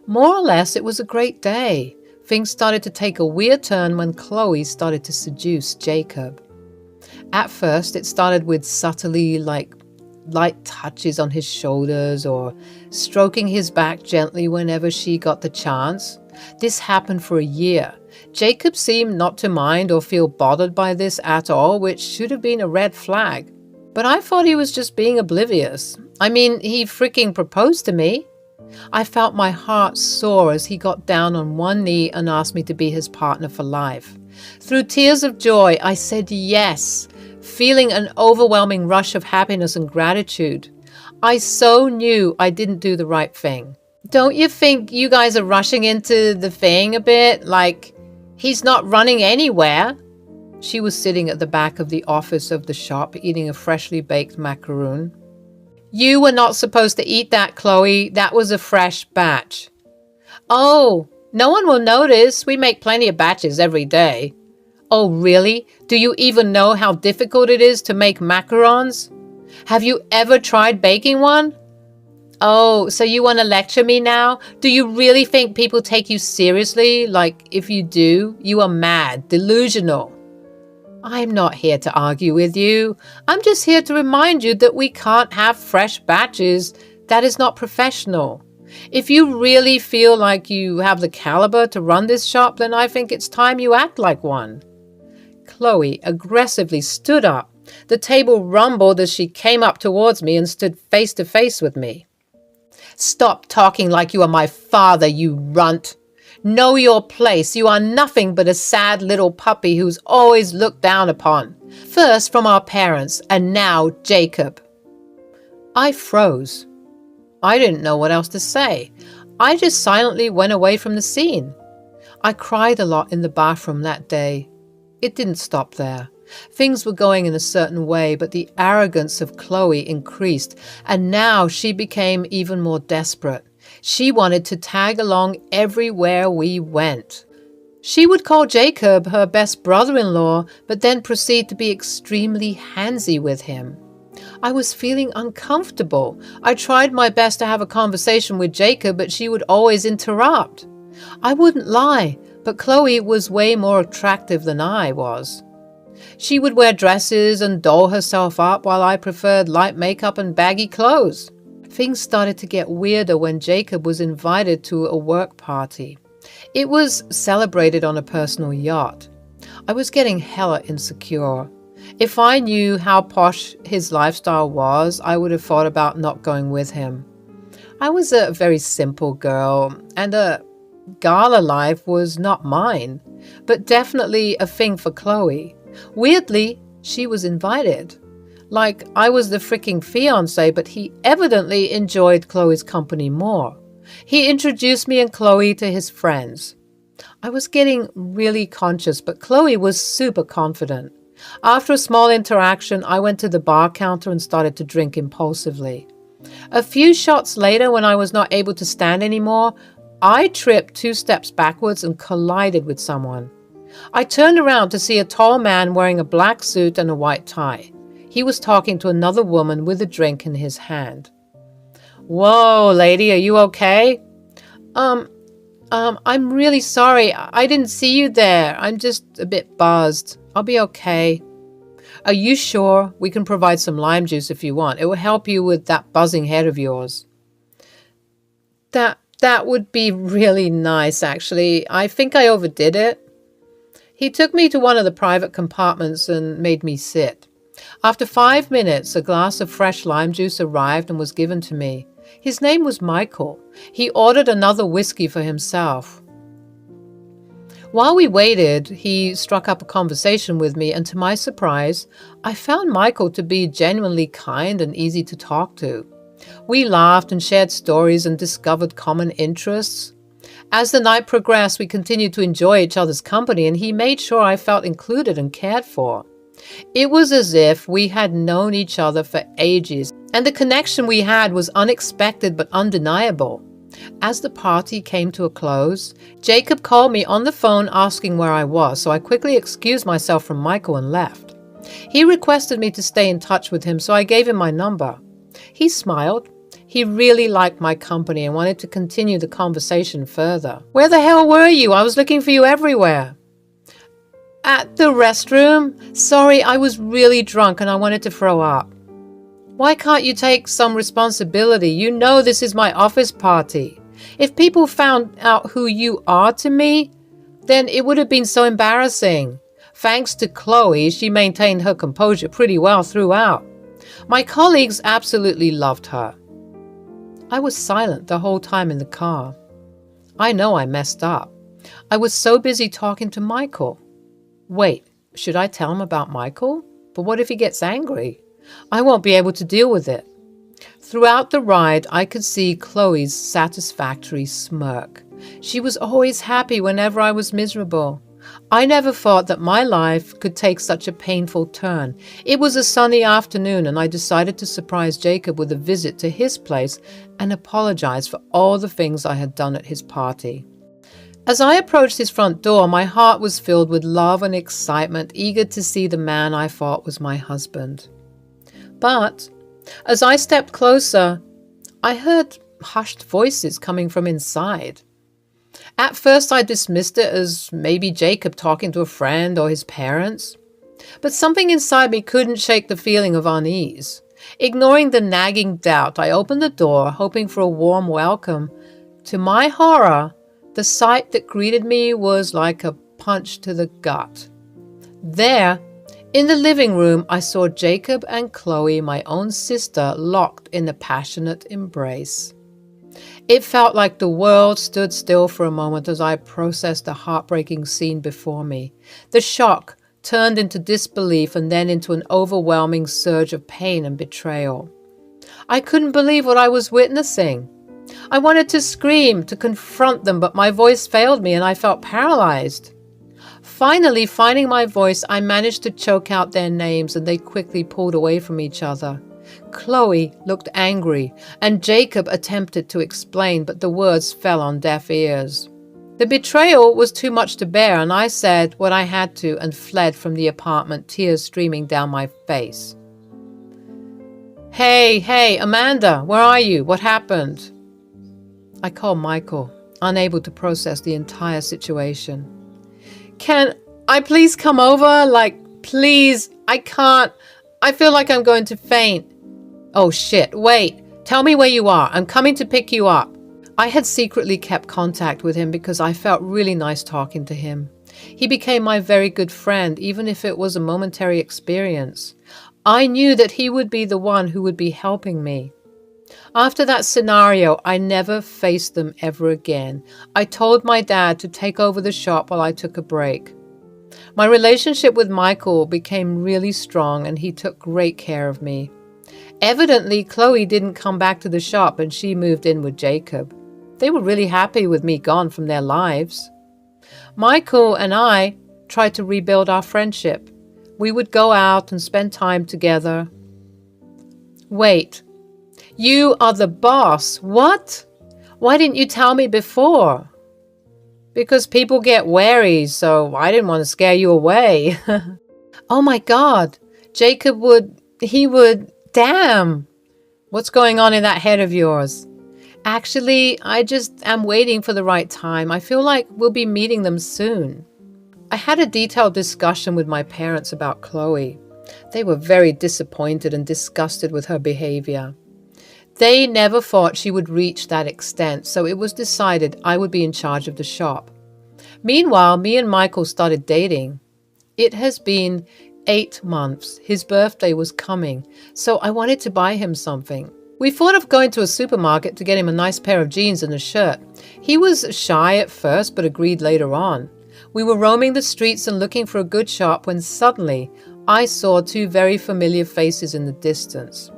More or less, it was a great day. Things started to take a weird turn when Chloe started to seduce Jacob. At first, it started with subtly light touches on his shoulders or stroking his back gently whenever she got the chance. This happened for a year. Jacob seemed not to mind or feel bothered by this at all, which should have been a red flag. But I thought he was just being oblivious. He freaking proposed to me. I felt my heart soar as he got down on one knee and asked me to be his partner for life. Through tears of joy, I said yes, feeling an overwhelming rush of happiness and gratitude. I so knew I didn't do the right thing. Don't you think you guys are rushing into the thing a bit? He's not running anywhere. She was sitting at the back of the office of the shop eating a freshly baked macaroon. "You were not supposed to eat that, Chloe. That was a fresh batch." "Oh, no one will notice. We make plenty of batches every day." "Oh, really? Do you even know how difficult it is to make macarons? Have you ever tried baking one?" "Oh, so you want to lecture me now? Do you really think people take you seriously? If you do, you are mad, delusional." "I'm not here to argue with you. I'm just here to remind you that we can't have fresh batches. That is not professional. If you really feel like you have the caliber to run this shop, then I think it's time you act like one." Chloe aggressively stood up. The table rumbled as she came up towards me and stood face to face with me. "Stop talking like you are my father, you runt. Know your place. You are nothing but a sad little puppy who's always looked down upon. First from our parents, and now Jacob." I froze. I didn't know what else to say. I just silently went away from the scene. I cried a lot in the bathroom that day. It didn't stop there. Things were going in a certain way, but the arrogance of Chloe increased, and now she became even more desperate. She wanted to tag along everywhere we went. She would call Jacob her best brother-in-law, but then proceed to be extremely handsy with him. I was feeling uncomfortable. I tried my best to have a conversation with Jacob, but she would always interrupt. I wouldn't lie, but Chloe was way more attractive than I was. She would wear dresses and doll herself up while I preferred light makeup and baggy clothes. Things started to get weirder when Jacob was invited to a work party. It was celebrated on a personal yacht. I was getting hella insecure. If I knew how posh his lifestyle was, I would have thought about not going with him. I was a very simple girl, and a gala life was not mine, but definitely a thing for Chloe. Weirdly, she was invited. Like I was the freaking fiancé, but he evidently enjoyed Chloe's company more. He introduced me and Chloe to his friends. I was getting really conscious, but Chloe was super confident. After a small interaction, I went to the bar counter and started to drink impulsively. A few shots later, when I was not able to stand anymore, I tripped 2 steps backwards and collided with someone. I turned around to see a tall man wearing a black suit and a white tie. He was talking to another woman with a drink in his hand. "Whoa, lady, are you okay?" I'm really sorry. I didn't see you there. I'm just a bit buzzed. I'll be okay." "Are you sure? We can provide some lime juice if you want. It will help you with that buzzing head of yours." That would be really nice, actually. I think I overdid it." He took me to one of the private compartments and made me sit. After 5 minutes, a glass of fresh lime juice arrived and was given to me. His name was Michael. He ordered another whiskey for himself. While we waited, he struck up a conversation with me, and to my surprise, I found Michael to be genuinely kind and easy to talk to. We laughed and shared stories and discovered common interests. As the night progressed, we continued to enjoy each other's company, and he made sure I felt included and cared for. It was as if we had known each other for ages, and the connection we had was unexpected but undeniable. As the party came to a close, Jacob called me on the phone asking where I was, so I quickly excused myself from Michael and left. He requested me to stay in touch with him, so I gave him my number. He smiled. He really liked my company and wanted to continue the conversation further. "Where the hell were you? I was looking for you everywhere." "At the restroom. Sorry, I was really drunk and I wanted to throw up." "Why can't you take some responsibility? You know this is my office party. If people found out who you are to me, then it would have been so embarrassing." Thanks to Chloe, she maintained her composure pretty well throughout. My colleagues absolutely loved her. I was silent the whole time in the car. I know I messed up. I was so busy talking to Michael. Wait, should I tell him about Michael? But what if he gets angry? I won't be able to deal with it. Throughout the ride, I could see Chloe's satisfactory smirk. She was always happy whenever I was miserable. I never thought that my life could take such a painful turn. It was a sunny afternoon, and I decided to surprise Jacob with a visit to his place and apologize for all the things I had done at his party. As I approached his front door, my heart was filled with love and excitement, eager to see the man I thought was my husband. But as I stepped closer, I heard hushed voices coming from inside. At first, I dismissed it as maybe Jacob talking to a friend or his parents. But something inside me couldn't shake the feeling of unease. Ignoring the nagging doubt, I opened the door, hoping for a warm welcome. To my horror, the sight that greeted me was like a punch to the gut. There, in the living room, I saw Jacob and Chloe, my own sister, locked in a passionate embrace. It felt like the world stood still for a moment as I processed the heartbreaking scene before me. The shock turned into disbelief and then into an overwhelming surge of pain and betrayal. I couldn't believe what I was witnessing. I wanted to scream, to confront them, but my voice failed me and I felt paralyzed. Finally, finding my voice, I managed to choke out their names and they quickly pulled away from each other. Chloe looked angry and Jacob attempted to explain, but the words fell on deaf ears. The betrayal was too much to bear and I said what I had to and fled from the apartment, tears streaming down my face. Hey, Amanda, where are you? What happened? I called Michael, unable to process the entire situation. Can I please come over? Please, I can't. I feel like I'm going to faint. Oh shit, wait. Tell me where you are. I'm coming to pick you up. I had secretly kept contact with him because I felt really nice talking to him. He became my very good friend, even if it was a momentary experience. I knew that he would be the one who would be helping me. After that scenario, I never faced them ever again. I told my dad to take over the shop while I took a break. My relationship with Michael became really strong and he took great care of me. Evidently, Chloe didn't come back to the shop and she moved in with Jacob. They were really happy with me gone from their lives. Michael and I tried to rebuild our friendship. We would go out and spend time together. Wait, you are the boss. What? Why didn't you tell me before? Because people get wary, so I didn't want to scare you away. Oh my God, Jacob would, damn. What's going on in that head of yours? Actually, I just am waiting for the right time. I feel like we'll be meeting them soon. I had a detailed discussion with my parents about Chloe. They were very disappointed and disgusted with her behavior. They never thought she would reach that extent, so it was decided I would be in charge of the shop. Meanwhile, me and Michael started dating. It has been 8 months. His birthday was coming, so I wanted to buy him something. We thought of going to a supermarket to get him a nice pair of jeans and a shirt. He was shy at first, but agreed later on. We were roaming the streets and looking for a good shop when suddenly I saw 2 very familiar faces in the distance.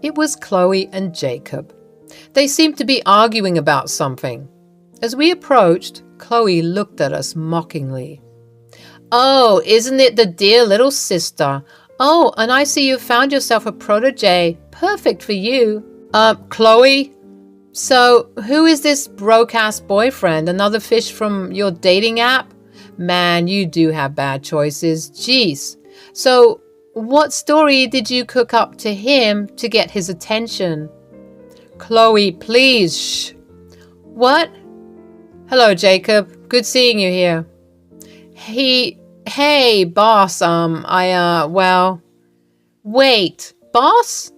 It was Chloe and Jacob. They seemed to be arguing about something. As we approached, Chloe looked at us mockingly. Oh, isn't it the dear little sister? Oh, and I see you found yourself a protege. Perfect for you. Chloe? So, who is this broke-ass boyfriend? Another fish from your dating app? Man, you do have bad choices. Jeez. So, what story did you cook up to him to get his attention? Chloe, please, shh. What? Hello, Jacob. Good seeing you here. Hey, boss, Wait, boss?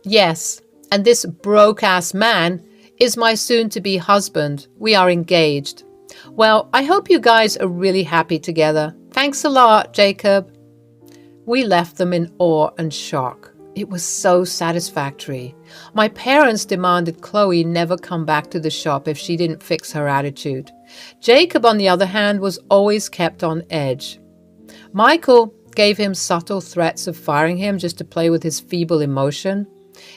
Yes, and this broke-ass man is my soon-to-be husband. We are engaged. Well, I hope you guys are really happy together. Thanks a lot, Jacob. We left them in awe and shock. It was so satisfactory. My parents demanded Chloe never come back to the shop if she didn't fix her attitude. Jacob, on the other hand, was always kept on edge. Michael gave him subtle threats of firing him just to play with his feeble emotion.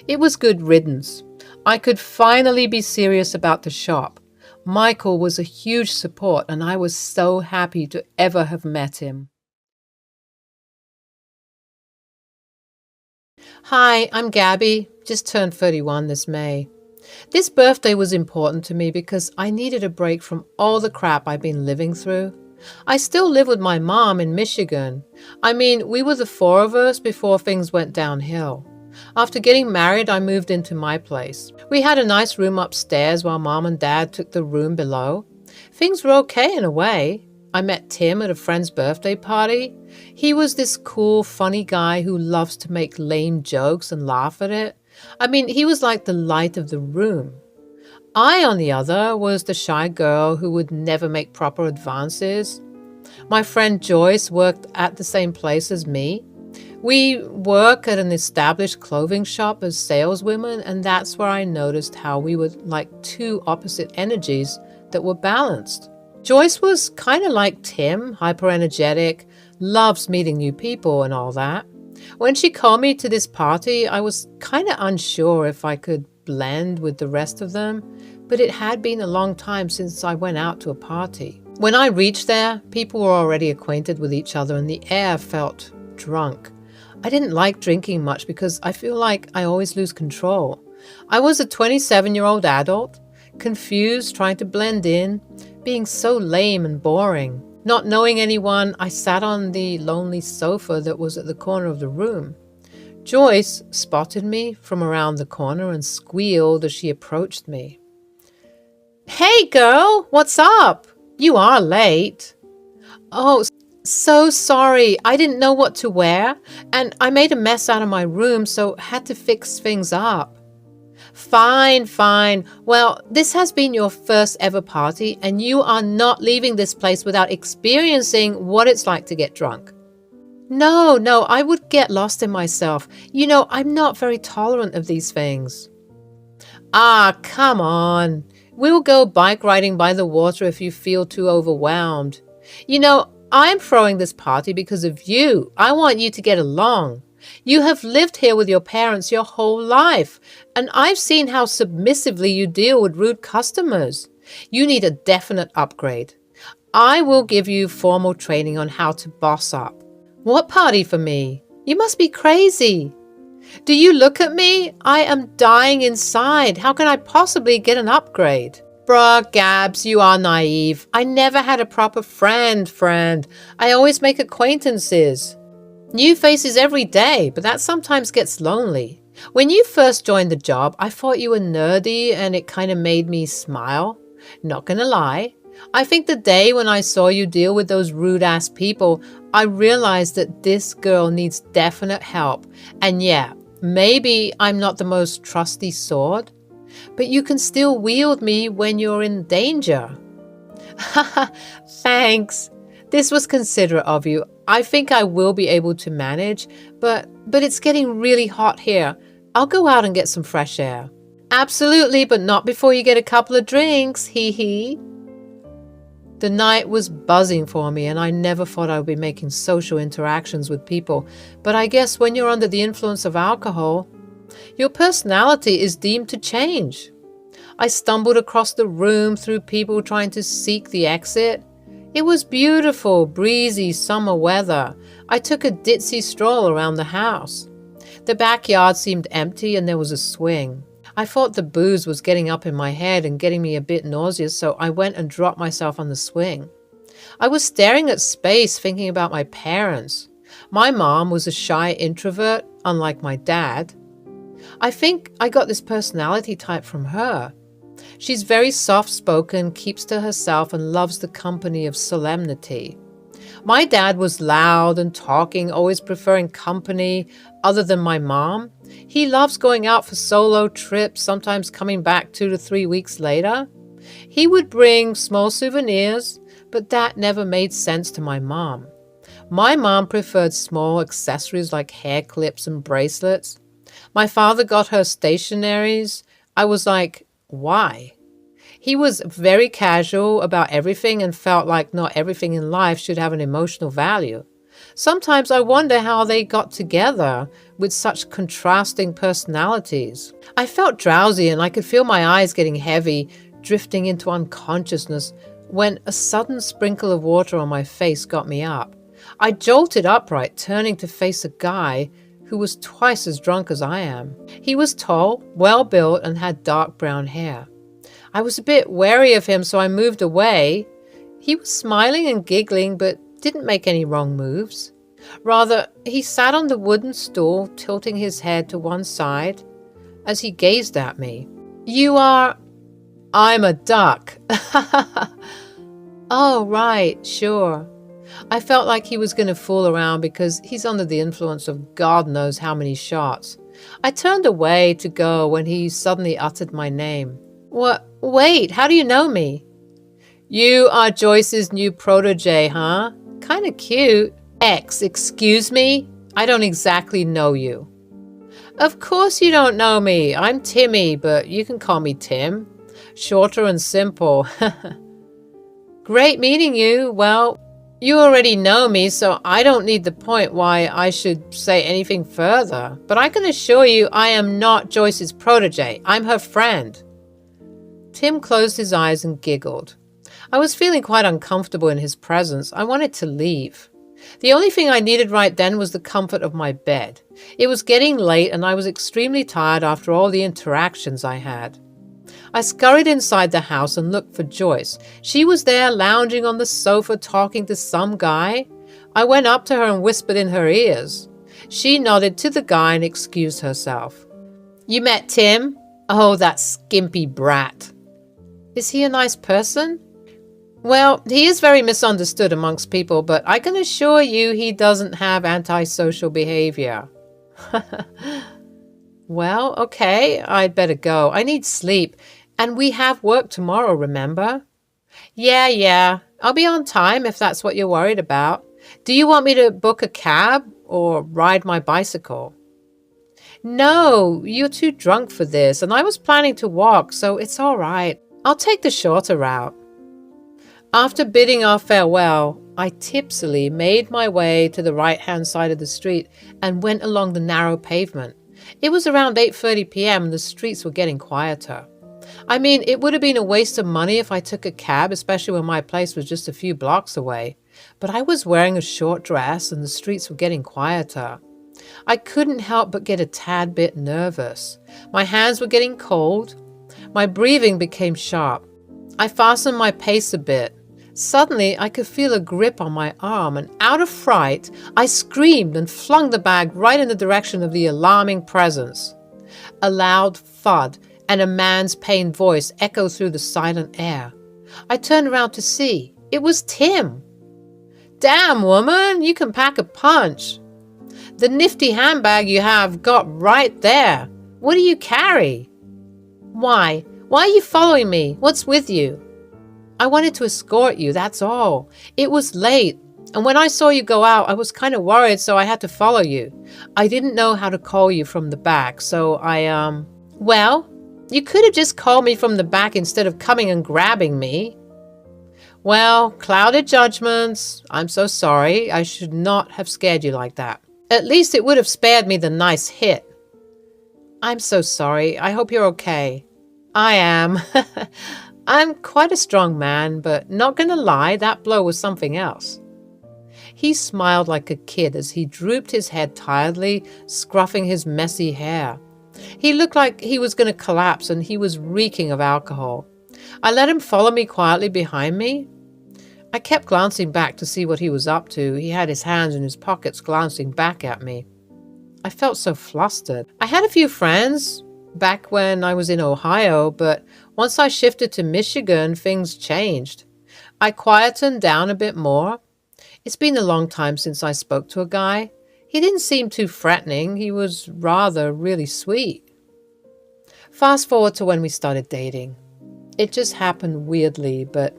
It was good riddance. I could finally be serious about the shop. Michael was a huge support, and I was so happy to ever have met him. Hi, I'm Gabby. Just turned 31 this May. This birthday was important to me because I needed a break from all the crap I've been living through. I still live with my mom in Michigan. I mean, we were the 4 of us before things went downhill. After getting married, I moved into my place. We had a nice room upstairs while Mom and Dad took the room below. Things were okay in a way. I met Tim at a friend's birthday party. He was this cool, funny guy who loves to make lame jokes and laugh at it. I mean, he was like the light of the room. I, on the other, was the shy girl who would never make proper advances. My friend Joyce worked at the same place as me. We work at an established clothing shop as saleswomen, and that's where I noticed how we were like 2 opposite energies that were balanced. Joyce was kind of like Tim, hyper-energetic, loves meeting new people and all that. When she called me to this party, I was kind of unsure if I could blend with the rest of them, but it had been a long time since I went out to a party. When I reached there, people were already acquainted with each other and the air felt drunk. I didn't like drinking much because I feel like I always lose control. I was a 27-year-old adult, confused, trying to blend in, being so lame and boring. Not knowing anyone, I sat on the lonely sofa that was at the corner of the room. Joyce spotted me from around the corner and squealed as she approached me. "Hey girl, what's up? You are late." "Oh, so sorry. I didn't know what to wear, and I made a mess out of my room, so had to fix things up." Fine. Well, this has been your first ever party, and you are not leaving this place without experiencing what it's like to get drunk. No, I would get lost in myself. I'm not very tolerant of these things." "Ah, come on. We'll go bike riding by the water if you feel too overwhelmed. I'm throwing this party because of you. I want you to get along. You have lived here with your parents your whole life, and I've seen how submissively you deal with rude customers. You need a definite upgrade. I will give you formal training on how to boss up." "What party for me? You must be crazy. Do you look at me? I am dying inside. How can I possibly get an upgrade?" "Bruh, Gabs, you are naive. I never had a proper friend. I always make acquaintances. New faces every day, but that sometimes gets lonely. When you first joined the job, I thought you were nerdy and it kind of made me smile. Not gonna lie. I think the day when I saw you deal with those rude-ass people, I realized that this girl needs definite help. And yeah, maybe I'm not the most trusty sword, but you can still wield me when you're in danger." "Haha, thanks. This was considerate of you. I think I will be able to manage, but it's getting really hot here. I'll go out and get some fresh air." "Absolutely, but not before you get a couple of drinks, hee hee." The night was buzzing for me, and I never thought I would be making social interactions with people, but I guess when you're under the influence of alcohol, your personality is deemed to change. I stumbled across the room through people trying to seek the exit. It was beautiful, breezy summer weather. I took a ditzy stroll around the house. The backyard seemed empty and there was a swing. I thought the booze was getting up in my head and getting me a bit nauseous, so I went and dropped myself on the swing. I was staring at space, thinking about my parents. My mom was a shy introvert, unlike my dad. I think I got this personality type from her. She's very soft-spoken, keeps to herself, and loves the company of solemnity. My dad was loud and talking, always preferring company other than my mom. He loves going out for solo trips, sometimes coming back 2 to 3 weeks later. He would bring small souvenirs, but that never made sense to my mom. My mom preferred small accessories like hair clips and bracelets. My father got her stationaries. I was like, why? He was very casual about everything and felt like not everything in life should have an emotional value. Sometimes I wonder how they got together with such contrasting personalities. I felt drowsy and I could feel my eyes getting heavy, drifting into unconsciousness, when a sudden sprinkle of water on my face got me up. I jolted upright, turning to face a guy who was twice as drunk as I am. He was tall, well-built, and had dark brown hair. I was a bit wary of him, so I moved away. He was smiling and giggling, but didn't make any wrong moves. Rather, he sat on the wooden stool, tilting his head to one side as he gazed at me. "You are—" "I'm a duck." "Oh, right, sure." I felt like he was going to fool around because he's under the influence of God knows how many shots. I turned away to go when he suddenly uttered my name. "What? Wait, how do you know me?" "You are Joyce's new protege, huh? Kinda cute." Excuse me? I don't exactly know you." "Of course you don't know me. I'm Timmy, but you can call me Tim. Shorter and simple." "Great meeting you. Well, You already know me, so I don't need the point why I should say anything further. But I can assure you I am not Joyce's protege. I'm her friend. Tim closed his eyes and giggled. I was feeling quite uncomfortable in his presence. I wanted to leave. The only thing I needed right then was the comfort of my bed. It was getting late and I was extremely tired after all the interactions I had. I scurried inside the house and looked for Joyce. She was there lounging on the sofa talking to some guy. I went up to her and whispered in her ears. She nodded to the guy and excused herself. You met Tim? Oh, that skimpy brat. Is he a nice person? Well, he is very misunderstood amongst people, but I can assure you he doesn't have antisocial behavior. Well, okay, I'd better go. I need sleep. And we have work tomorrow, remember? Yeah. I'll be on time if that's what you're worried about. Do you want me to book a cab or ride my bicycle? No, you're too drunk for this, and I was planning to walk, so it's all right. I'll take the shorter route. After bidding our farewell, I tipsily made my way to the right-hand side of the street and went along the narrow pavement. It was around 8:30 p.m. and the streets were getting quieter. I mean, it would have been a waste of money if I took a cab, especially when my place was just a few blocks away. But I was wearing a short dress and the streets were getting quieter. I couldn't help but get a tad bit nervous. My hands were getting cold. My breathing became sharp. I fastened my pace a bit. Suddenly, I could feel a grip on my arm, and out of fright, I screamed and flung the bag right in the direction of the alarming presence. A loud thud and a man's pained voice echoed through the silent air. I turned around to see. It was Tim. Damn, woman, you can pack a punch. The nifty handbag you have got right there. What do you carry? Why? Why are you following me? What's with you? I wanted to escort you, that's all. It was late, and when I saw you go out, I was kind of worried, so I had to follow you. I didn't know how to call you from the back, so Well, you could have just called me from the back instead of coming and grabbing me. Well, clouded judgments. I'm so sorry. I should not have scared you like that. At least it would have spared me the nice hit. I'm so sorry. I hope you're okay. I am. I'm quite a strong man, but not gonna lie, that blow was something else. He smiled like a kid as he drooped his head tiredly, scruffing his messy hair. He looked like he was gonna collapse, and he was reeking of alcohol. I let him follow me quietly behind me. I kept glancing back to see what he was up to. He had his hands in his pockets, glancing back at me. I felt so flustered. I had a few friends back when I was in Ohio, but once I shifted to Michigan, things changed. I quietened down a bit more. It's been a long time since I spoke to a guy. He didn't seem too threatening. He was rather really sweet. Fast forward to when we started dating. It just happened weirdly, but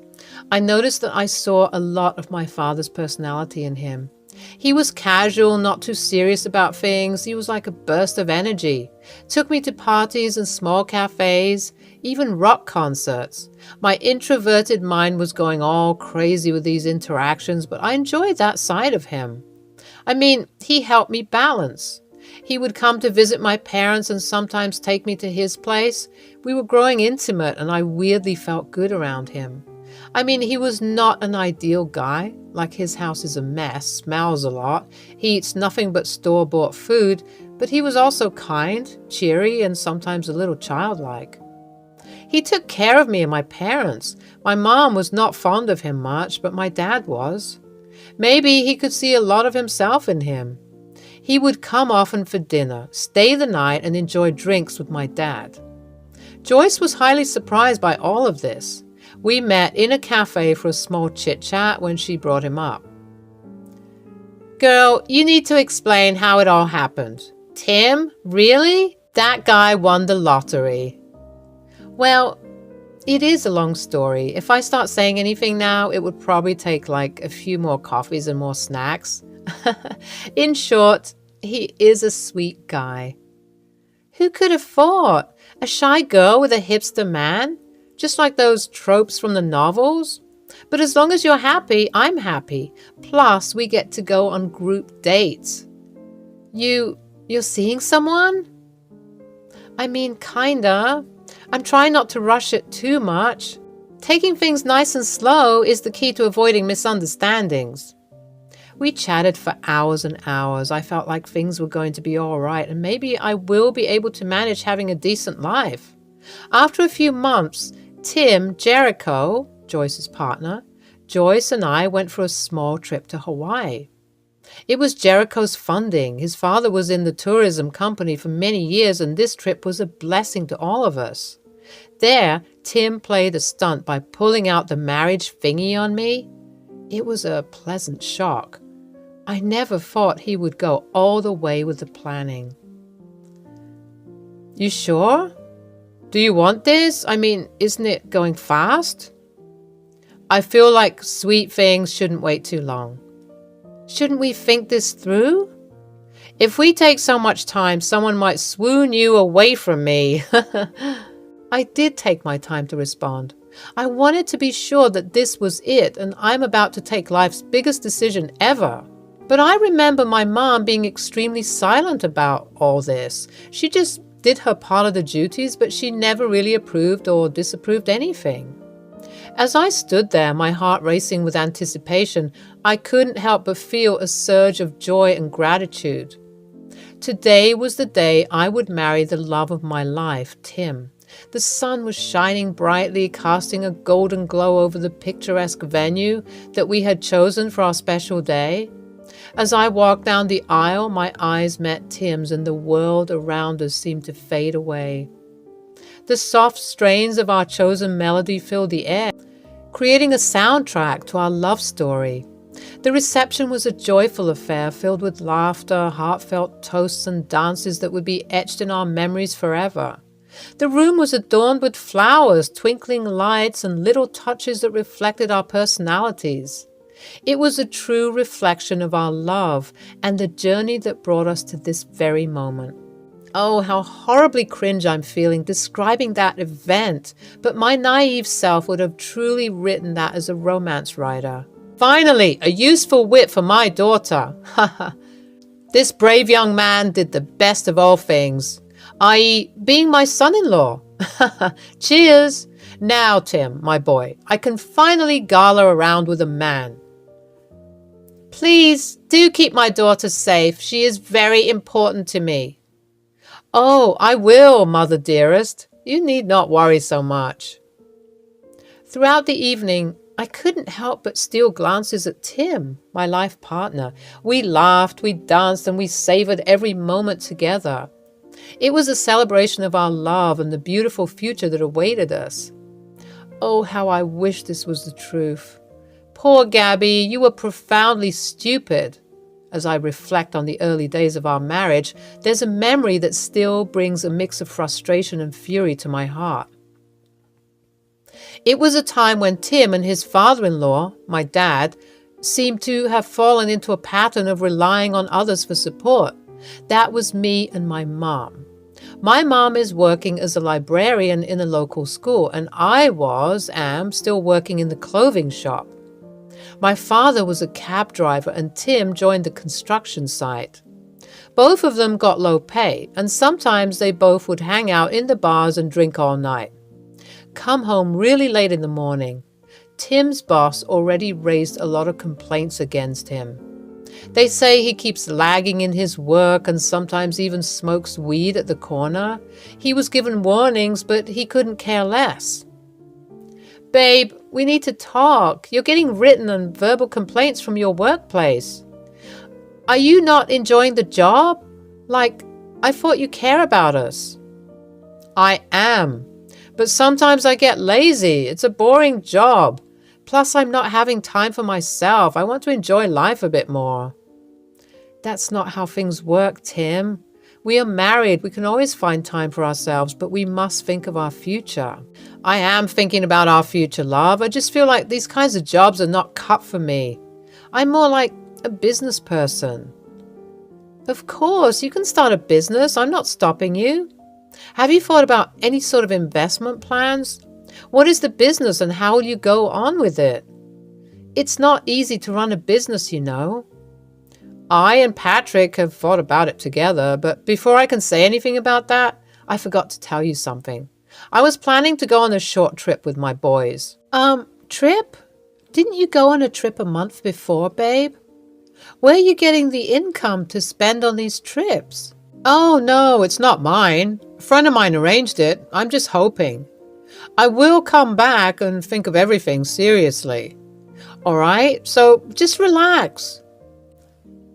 I noticed that I saw a lot of my father's personality in him. He was casual, not too serious about things. He was like a burst of energy. Took me to parties and small cafes, even rock concerts. My introverted mind was going all crazy with these interactions, but I enjoyed that side of him. I mean, he helped me balance. He would come to visit my parents and sometimes take me to his place. We were growing intimate, and I weirdly felt good around him. I mean, he was not an ideal guy. Like, his house is a mess, smells a lot. He eats nothing but store-bought food, but he was also kind, cheery, and sometimes a little childlike. He took care of me and my parents. My mom was not fond of him much, but my dad was. Maybe he could see a lot of himself in him. He would come often for dinner, stay the night, and enjoy drinks with my dad. Joyce was highly surprised by all of this. We met in a cafe for a small chit-chat when she brought him up. Girl, you need to explain how it all happened. Tim? Really? That guy won the lottery. Well, it is a long story. If I start saying anything now, it would probably take like a few more coffees and more snacks. In short, he is a sweet guy. Who could have thought? A shy girl with a hipster man? Just like those tropes from the novels? But as long as you're happy, I'm happy. Plus, we get to go on group dates. You're seeing someone? I mean, kinda. I'm trying not to rush it too much. Taking things nice and slow is the key to avoiding misunderstandings. We chatted for hours and hours. I felt like things were going to be all right, and maybe I will be able to manage having a decent life. After a few months, Tim Jericho, Joyce's partner, Joyce and I went for a small trip to Hawaii. It was Jericho's funding. His father was in the tourism company for many years, and this trip was a blessing to all of us. There, Tim played a stunt by pulling out the marriage thingy on me. It was a pleasant shock. I never thought he would go all the way with the planning. You sure? Do you want this? I mean, isn't it going fast? I feel like sweet things shouldn't wait too long. Shouldn't we think this through? If we take so much time, someone might swoon you away from me. I did take my time to respond. I wanted to be sure that this was it, and I'm about to take life's biggest decision ever. But I remember my mom being extremely silent about all this. She just did her part of the duties, but she never really approved or disapproved anything. As I stood there, my heart racing with anticipation, I couldn't help but feel a surge of joy and gratitude. Today was the day I would marry the love of my life, Tim. The sun was shining brightly, casting a golden glow over the picturesque venue that we had chosen for our special day. As I walked down the aisle, my eyes met Tim's, and the world around us seemed to fade away. The soft strains of our chosen melody filled the air, creating a soundtrack to our love story. The reception was a joyful affair filled with laughter, heartfelt toasts, and dances that would be etched in our memories forever. The room was adorned with flowers, twinkling lights, and little touches that reflected our personalities. It was a true reflection of our love and the journey that brought us to this very moment. Oh, how horribly cringe I'm feeling describing that event, but my naive self would have truly written that as a romance writer. Finally, a useful wit for my daughter. This brave young man did the best of all things, i.e., being my son-in-law. Cheers! Now, Tim, my boy, I can finally gala around with a man. Please do keep my daughter safe. She is very important to me. Oh, I will, mother dearest. You need not worry so much. Throughout the evening, I couldn't help but steal glances at Tim, my life partner. We laughed, we danced, and we savored every moment together. It was a celebration of our love and the beautiful future that awaited us. Oh, how I wish this was the truth. Poor Gabby, you were profoundly stupid. As I reflect on the early days of our marriage, there's a memory that still brings a mix of frustration and fury to my heart. It was a time when Tim and his father-in-law, my dad, seemed to have fallen into a pattern of relying on others for support. That was me and my mom. My mom is working as a librarian in a local school, and I am still working in the clothing shop. My father was a cab driver, and Tim joined the construction site. Both of them got low pay, and sometimes they both would hang out in the bars and drink all night. Come home really late in the morning. Tim's boss already raised a lot of complaints against him. They say he keeps lagging in his work and sometimes even smokes weed at the corner. He was given warnings, but he couldn't care less. Babe, we need to talk. You're getting written and verbal complaints from your workplace. Are you not enjoying the job? Like, I thought you care about us. I am, but sometimes I get lazy. It's a boring job. Plus, I'm not having time for myself. I want to enjoy life a bit more. That's not how things work, Tim. We are married. We can always find time for ourselves, but we must think of our future. I am thinking about our future, love. I just feel like these kinds of jobs are not cut for me. I'm more like a business person. Of course, you can start a business. I'm not stopping you. Have you thought about any sort of investment plans? What is the business and how will you go on with it? It's not easy to run a business, you know. I and Patrick have thought about it together, but before I can say anything about that, I forgot to tell you something. I was planning to go on a short trip with my boys. Trip? Didn't you go on a trip a month before, babe? Where are you getting the income to spend on these trips? Oh, no, it's not mine. A friend of mine arranged it. I'm just hoping. I will come back and think of everything seriously. All right? So just relax.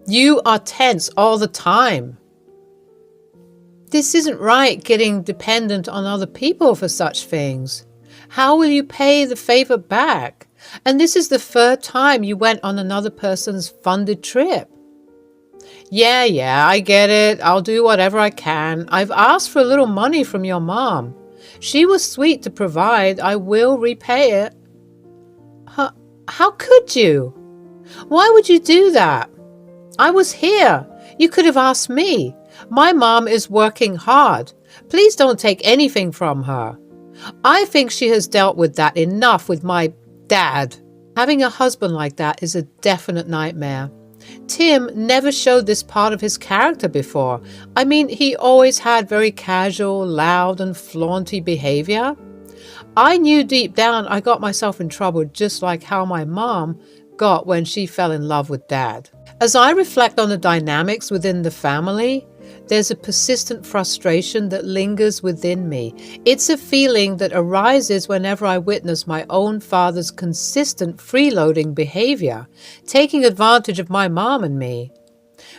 You are tense all the time. This isn't right, getting dependent on other people for such things. How will you pay the favor back? And this is the third time you went on another person's funded trip. Yeah, I get it. I'll do whatever I can. I've asked for a little money from your mom. She was sweet to provide. I will repay it. How could you? Why would you do that? I was here. You could have asked me. My mom is working hard. Please don't take anything from her. I think she has dealt with that enough with my dad. Having a husband like that is a definite nightmare. Tim never showed this part of his character before. I mean, he always had very casual, loud, and flaunty behavior. I knew deep down I got myself in trouble just like how my mom got when she fell in love with dad. As I reflect on the dynamics within the family, there's a persistent frustration that lingers within me. It's a feeling that arises whenever I witness my own father's consistent freeloading behavior, taking advantage of my mom and me.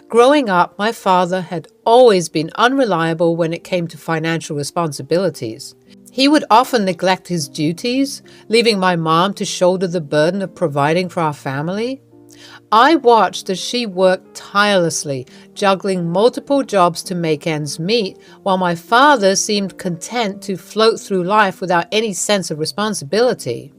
Growing up, my father had always been unreliable when it came to financial responsibilities. He would often neglect his duties, leaving my mom to shoulder the burden of providing for our family. I watched as she worked tirelessly, juggling multiple jobs to make ends meet, while my father seemed content to float through life without any sense of responsibility.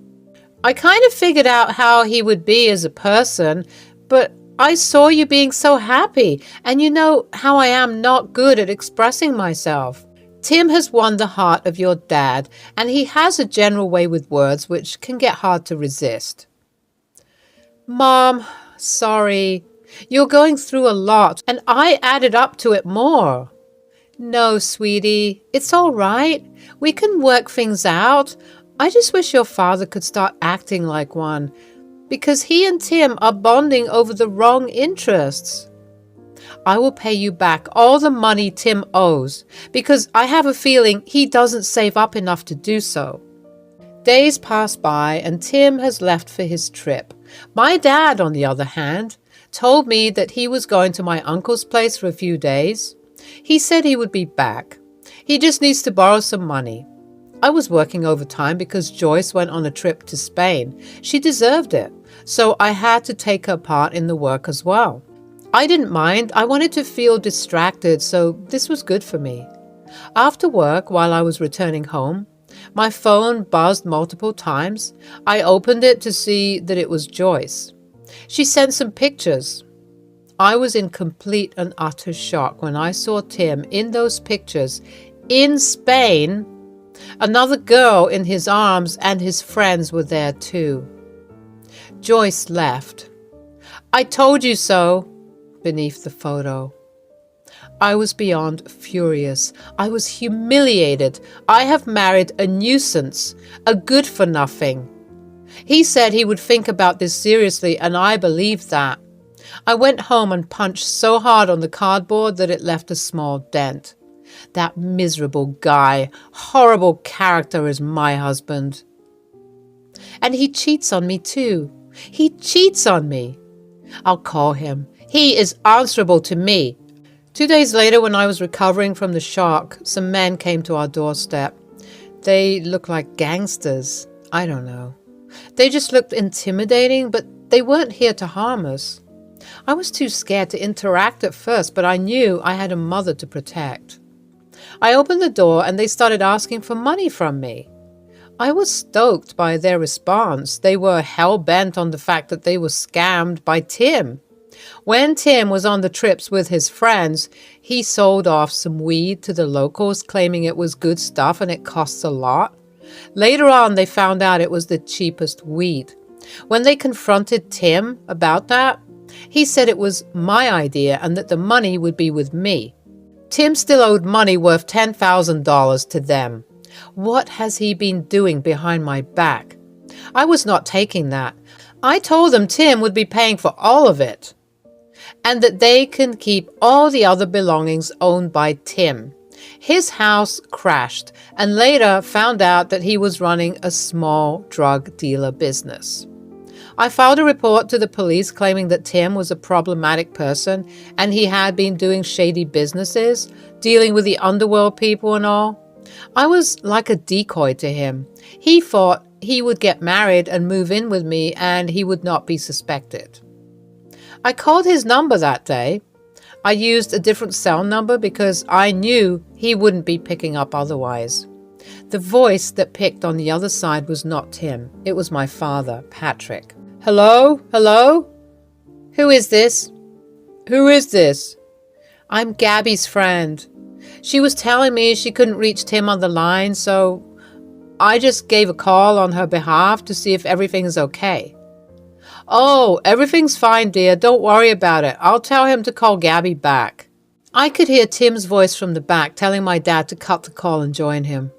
I kind of figured out how he would be as a person, but I saw you being so happy, and you know how I am not good at expressing myself. Tim has won the heart of your dad, and he has a general way with words which can get hard to resist. Mom, sorry. You're going through a lot, and I added up to it more. No, sweetie, it's all right. We can work things out. I just wish your father could start acting like one, because he and Tim are bonding over the wrong interests. I will pay you back all the money Tim owes, because I have a feeling he doesn't save up enough to do so. Days pass by, and Tim has left for his trip. My dad, on the other hand, told me that he was going to my uncle's place for a few days. He said he would be back. He just needs to borrow some money. I was working overtime because Joyce went on a trip to Spain. She deserved it, so I had to take her part in the work as well. I didn't mind. I wanted to feel distracted, so this was good for me. After work, while I was returning home, my phone buzzed multiple times. I opened it to see that it was Joyce. She sent some pictures. I was in complete and utter shock when I saw Tim in those pictures in Spain. Another girl in his arms and his friends were there too. Joyce left. I told you so, beneath the photo. I was beyond furious. I was humiliated. I have married a nuisance, a good-for-nothing. He said he would think about this seriously, and I believed that. I went home and punched so hard on the cardboard that it left a small dent. That miserable guy, horrible character is my husband. And he cheats on me too. He cheats on me. I'll call him. He is answerable to me. 2 days later, when I was recovering from the shock, some men came to our doorstep. They looked like gangsters. I don't know. They just looked intimidating, but they weren't here to harm us. I was too scared to interact at first, but I knew I had a mother to protect. I opened the door and they started asking for money from me. I was stoked by their response. They were hell-bent on the fact that they were scammed by Tim. When Tim was on the trips with his friends, he sold off some weed to the locals, claiming it was good stuff and it costs a lot. Later on, they found out it was the cheapest weed. When they confronted Tim about that, he said it was my idea and that the money would be with me. Tim still owed money worth $10,000 to them. What has he been doing behind my back? I was not taking that. I told them Tim would be paying for all of it, and that they can keep all the other belongings owned by Tim. His house crashed, and later found out that he was running a small drug dealer business. I filed a report to the police claiming that Tim was a problematic person and he had been doing shady businesses, dealing with the underworld people and all. I was like a decoy to him. He thought he would get married and move in with me and he would not be suspected. I called his number that day. I used a different cell number because I knew he wouldn't be picking up otherwise. The voice that picked on the other side was not Tim. It was my father, Patrick. Hello? Hello? Who is this? Who is this? I'm Gabby's friend. She was telling me she couldn't reach Tim on the line, so I just gave a call on her behalf to see if everything is okay. Oh, everything's fine, dear. Don't worry about it. I'll tell him to call Gabby back. I could hear Tim's voice from the back telling my dad to cut the call and join him.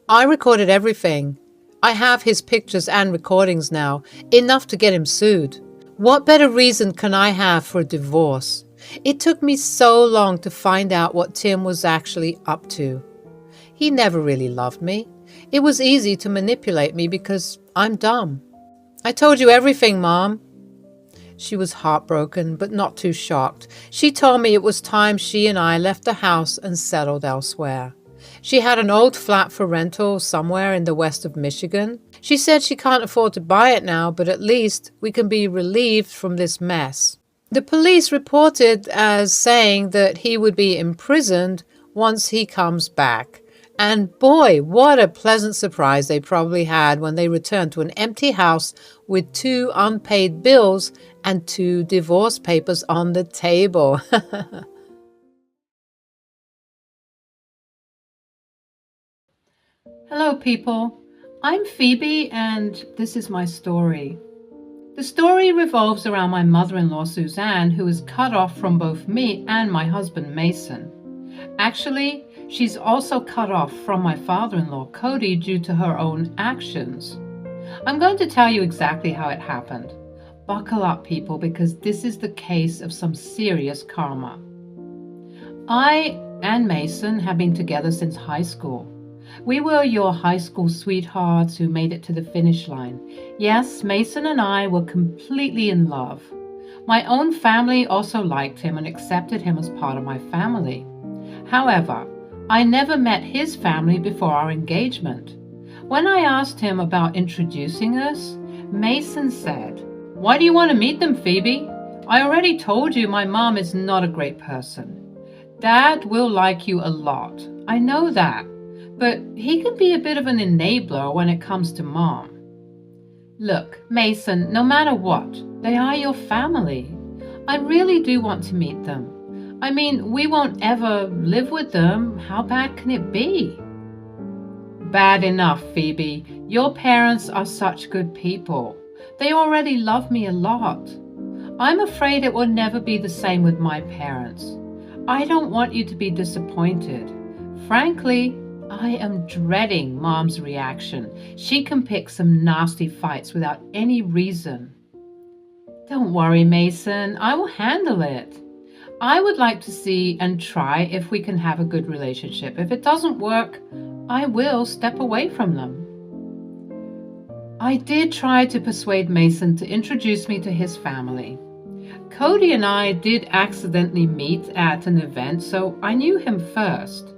I recorded everything. I have his pictures and recordings now, enough to get him sued. What better reason can I have for a divorce? It took me so long to find out what Tim was actually up to. He never really loved me. It was easy to manipulate me because I'm dumb. I told you everything, Mom. She was heartbroken, but not too shocked. She told me it was time she and I left the house and settled elsewhere. She had an old flat for rental somewhere in the west of Michigan. She said she can't afford to buy it now, but at least we can be relieved from this mess. The police reported as saying that he would be imprisoned once he comes back. And boy, what a pleasant surprise they probably had when they returned to an empty house with 2 unpaid bills and 2 divorce papers on the table. Hello, people. I'm Phoebe, and this is my story. The story revolves around my mother-in-law, Suzanne, who is cut off from both me and my husband, Mason. Actually, she's also cut off from my father-in-law, Cody, due to her own actions. I'm going to tell you exactly how it happened. Buckle up, people, because this is the case of some serious karma. I and Mason have been together since high school. We were your high school sweethearts who made it to the finish line. Yes, Mason and I were completely in love. My own family also liked him and accepted him as part of my family. However, I never met his family before our engagement. When I asked him about introducing us, Mason said, "Why do you want to meet them, Phoebe? I already told you my mom is not a great person. Dad will like you a lot. I know that. But he can be a bit of an enabler when it comes to Mom." Look, Mason, no matter what, they are your family. I really do want to meet them. I mean, we won't ever live with them. How bad can it be? Bad enough, Phoebe. Your parents are such good people. They already love me a lot. I'm afraid it will never be the same with my parents. I don't want you to be disappointed. Frankly, I am dreading Mom's reaction. She can pick some nasty fights without any reason. Don't worry, Mason. I will handle it. I would like to see and try if we can have a good relationship. If it doesn't work, I will step away from them. I did try to persuade Mason to introduce me to his family. Cody and I did accidentally meet at an event, so I knew him first.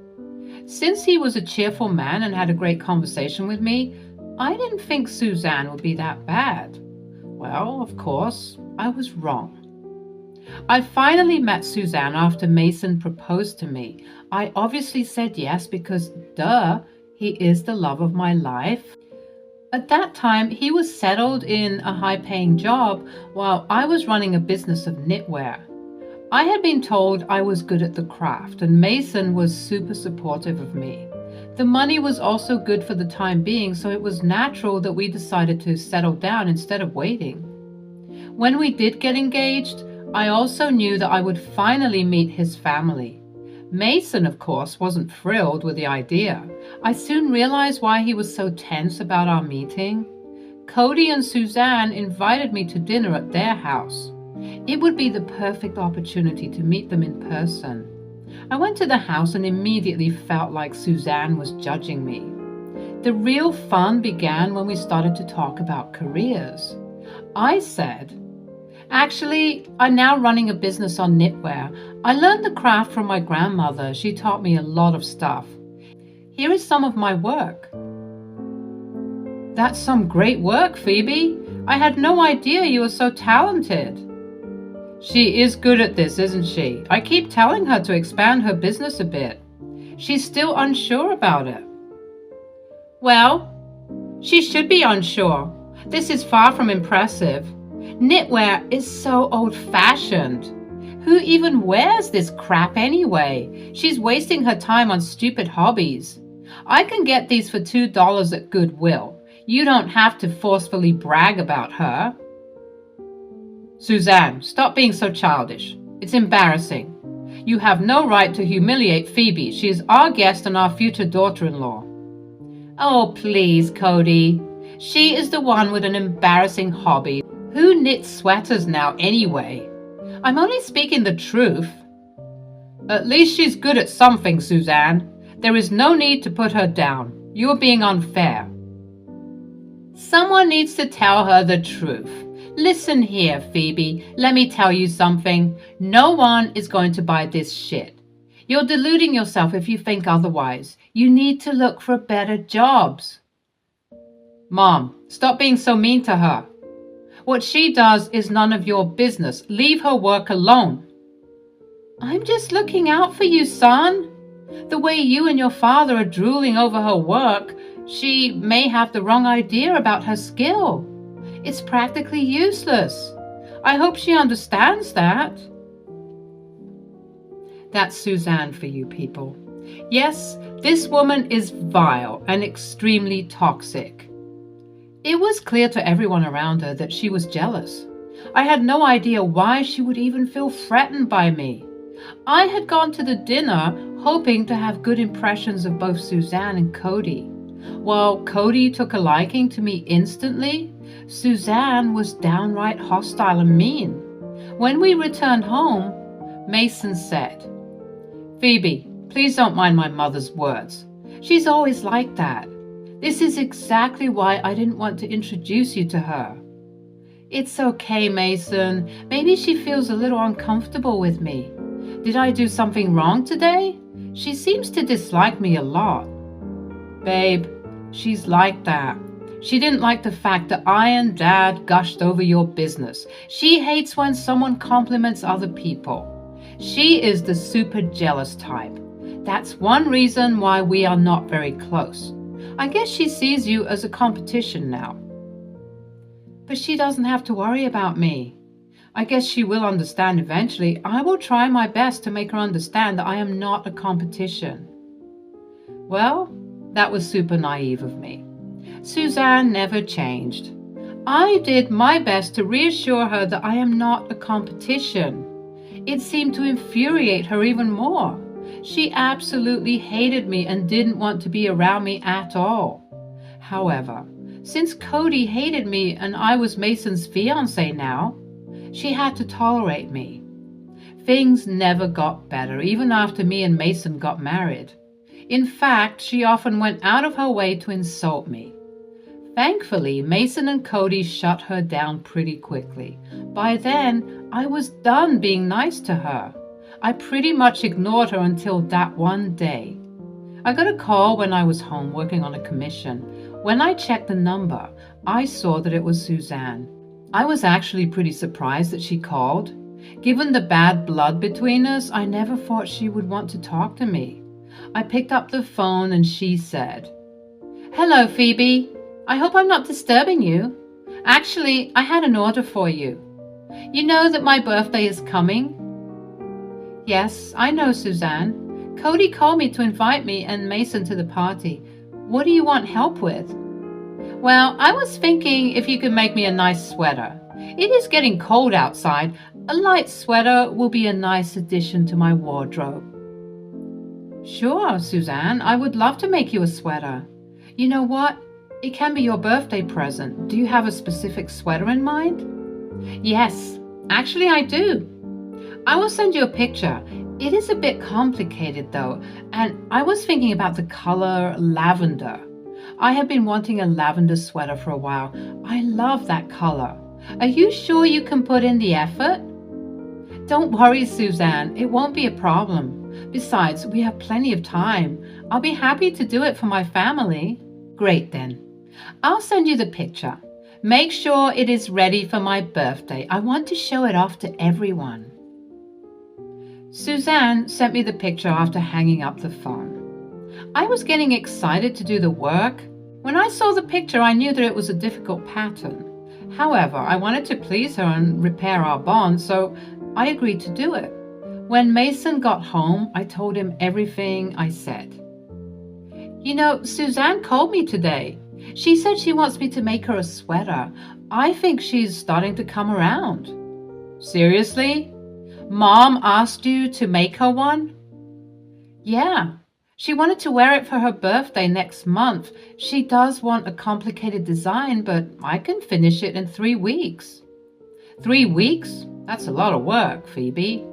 Since he was a cheerful man and had a great conversation with me, I didn't think Suzanne would be that bad. Well, of course, I was wrong. I finally met Suzanne after Mason proposed to me. I obviously said yes because, duh, he is the love of my life. At that time, he was settled in a high-paying job while I was running a business of knitwear. I had been told I was good at the craft, and Mason was super supportive of me. The money was also good for the time being, so it was natural that we decided to settle down instead of waiting. When we did get engaged, I also knew that I would finally meet his family. Mason, of course, wasn't thrilled with the idea. I soon realized why he was so tense about our meeting. Cody and Suzanne invited me to dinner at their house. It would be the perfect opportunity to meet them in person. I went to the house and immediately felt like Suzanne was judging me. The real fun began when we started to talk about careers. I said, "Actually, I'm now running a business on knitwear. I learned the craft from my grandmother. She taught me a lot of stuff. Here is some of my work." "That's some great work, Phoebe. I had no idea you were so talented." "She is good at this, isn't she? I keep telling her to expand her business a bit. She's still unsure about it." "Well, she should be unsure. This is far from impressive. Knitwear is so old-fashioned. Who even wears this crap anyway? She's wasting her time on stupid hobbies. I can get these for $2 at Goodwill. You don't have to forcefully brag about her." "Suzanne, stop being so childish. It's embarrassing. You have no right to humiliate Phoebe. She is our guest and our future daughter-in-law." "Oh, please, Cody. She is the one with an embarrassing hobby. Who knits sweaters now anyway? I'm only speaking the truth." "At least she's good at something, Suzanne. There is no need to put her down. You are being unfair." "Someone needs to tell her the truth. Listen here, Phoebe. Let me tell you something. No one is going to buy this shit. You're deluding yourself if you think otherwise. You need to look for better jobs." "Mom, stop being so mean to her. What she does is none of your business. Leave her work alone." "I'm just looking out for you, son. The way you and your father are drooling over her work, she may have the wrong idea about her skill. It's practically useless. I hope she understands that." That's Suzanne for you people. Yes, this woman is vile and extremely toxic. It was clear to everyone around her that she was jealous. I had no idea why she would even feel threatened by me. I had gone to the dinner hoping to have good impressions of both Suzanne and Cody. While Cody took a liking to me instantly, Suzanne was downright hostile and mean. When we returned home, Mason said, "Phoebe, please don't mind my mother's words. She's always like that. This is exactly why I didn't want to introduce you to her." "It's okay, Mason. Maybe she feels a little uncomfortable with me. Did I do something wrong today? She seems to dislike me a lot." "Babe, she's like that. She didn't like the fact that I and Dad gushed over your business. She hates when someone compliments other people. She is the super jealous type. That's one reason why we are not very close. I guess she sees you as a competition now." "But she doesn't have to worry about me. I guess she will understand eventually. I will try my best to make her understand that I am not a competition." Well, that was super naive of me. Suzanne never changed. I did my best to reassure her that I am not a competition. It seemed to infuriate her even more. She absolutely hated me and didn't want to be around me at all. However, since Cody hated me and I was Mason's fiancé now, she had to tolerate me. Things never got better, even after me and Mason got married. In fact, she often went out of her way to insult me. Thankfully, Mason and Cody shut her down pretty quickly. By then, I was done being nice to her. I pretty much ignored her until that one day. I got a call when I was home working on a commission. When I checked the number, I saw that it was Suzanne. I was actually pretty surprised that she called. Given the bad blood between us, I never thought she would want to talk to me. I picked up the phone and she said, "Hello, Phoebe. I hope I'm not disturbing you. Actually, I had an order for you. You know that my birthday is coming?" "Yes, I know, Suzanne. Cody called me to invite me and Mason to the party. What do you want help with? Well, I was thinking if you could make me a nice sweater. It is getting cold outside. A light sweater will be a nice addition to my wardrobe. Sure, Suzanne, I would love to make you a sweater. You know what? It can be your birthday present. Do you have a specific sweater in mind? Yes, actually I do. I will send you a picture. It is a bit complicated though, and I was thinking about the color lavender. I have been wanting a lavender sweater for a while. I love that color. Are you sure you can put in the effort? Don't worry, Suzanne. It won't be a problem. Besides, we have plenty of time. I'll be happy to do it for my family. Great then. I'll send you the picture. Make sure it is ready for my birthday. I want to show it off to everyone. Suzanne sent me the picture after hanging up the phone. I was getting excited to do the work. When I saw the picture, I knew that it was a difficult pattern. However, I wanted to please her and repair our bond, so I agreed to do it. When Mason got home, I told him everything I said. You know, Suzanne called me today. She said she wants me to make her a sweater. I think she's starting to come around. Seriously? Mom asked you to make her one? Yeah. She wanted to wear it for her birthday next month. She does want a complicated design, but I can finish it in 3 weeks. 3 weeks? That's a lot of work, Phoebe.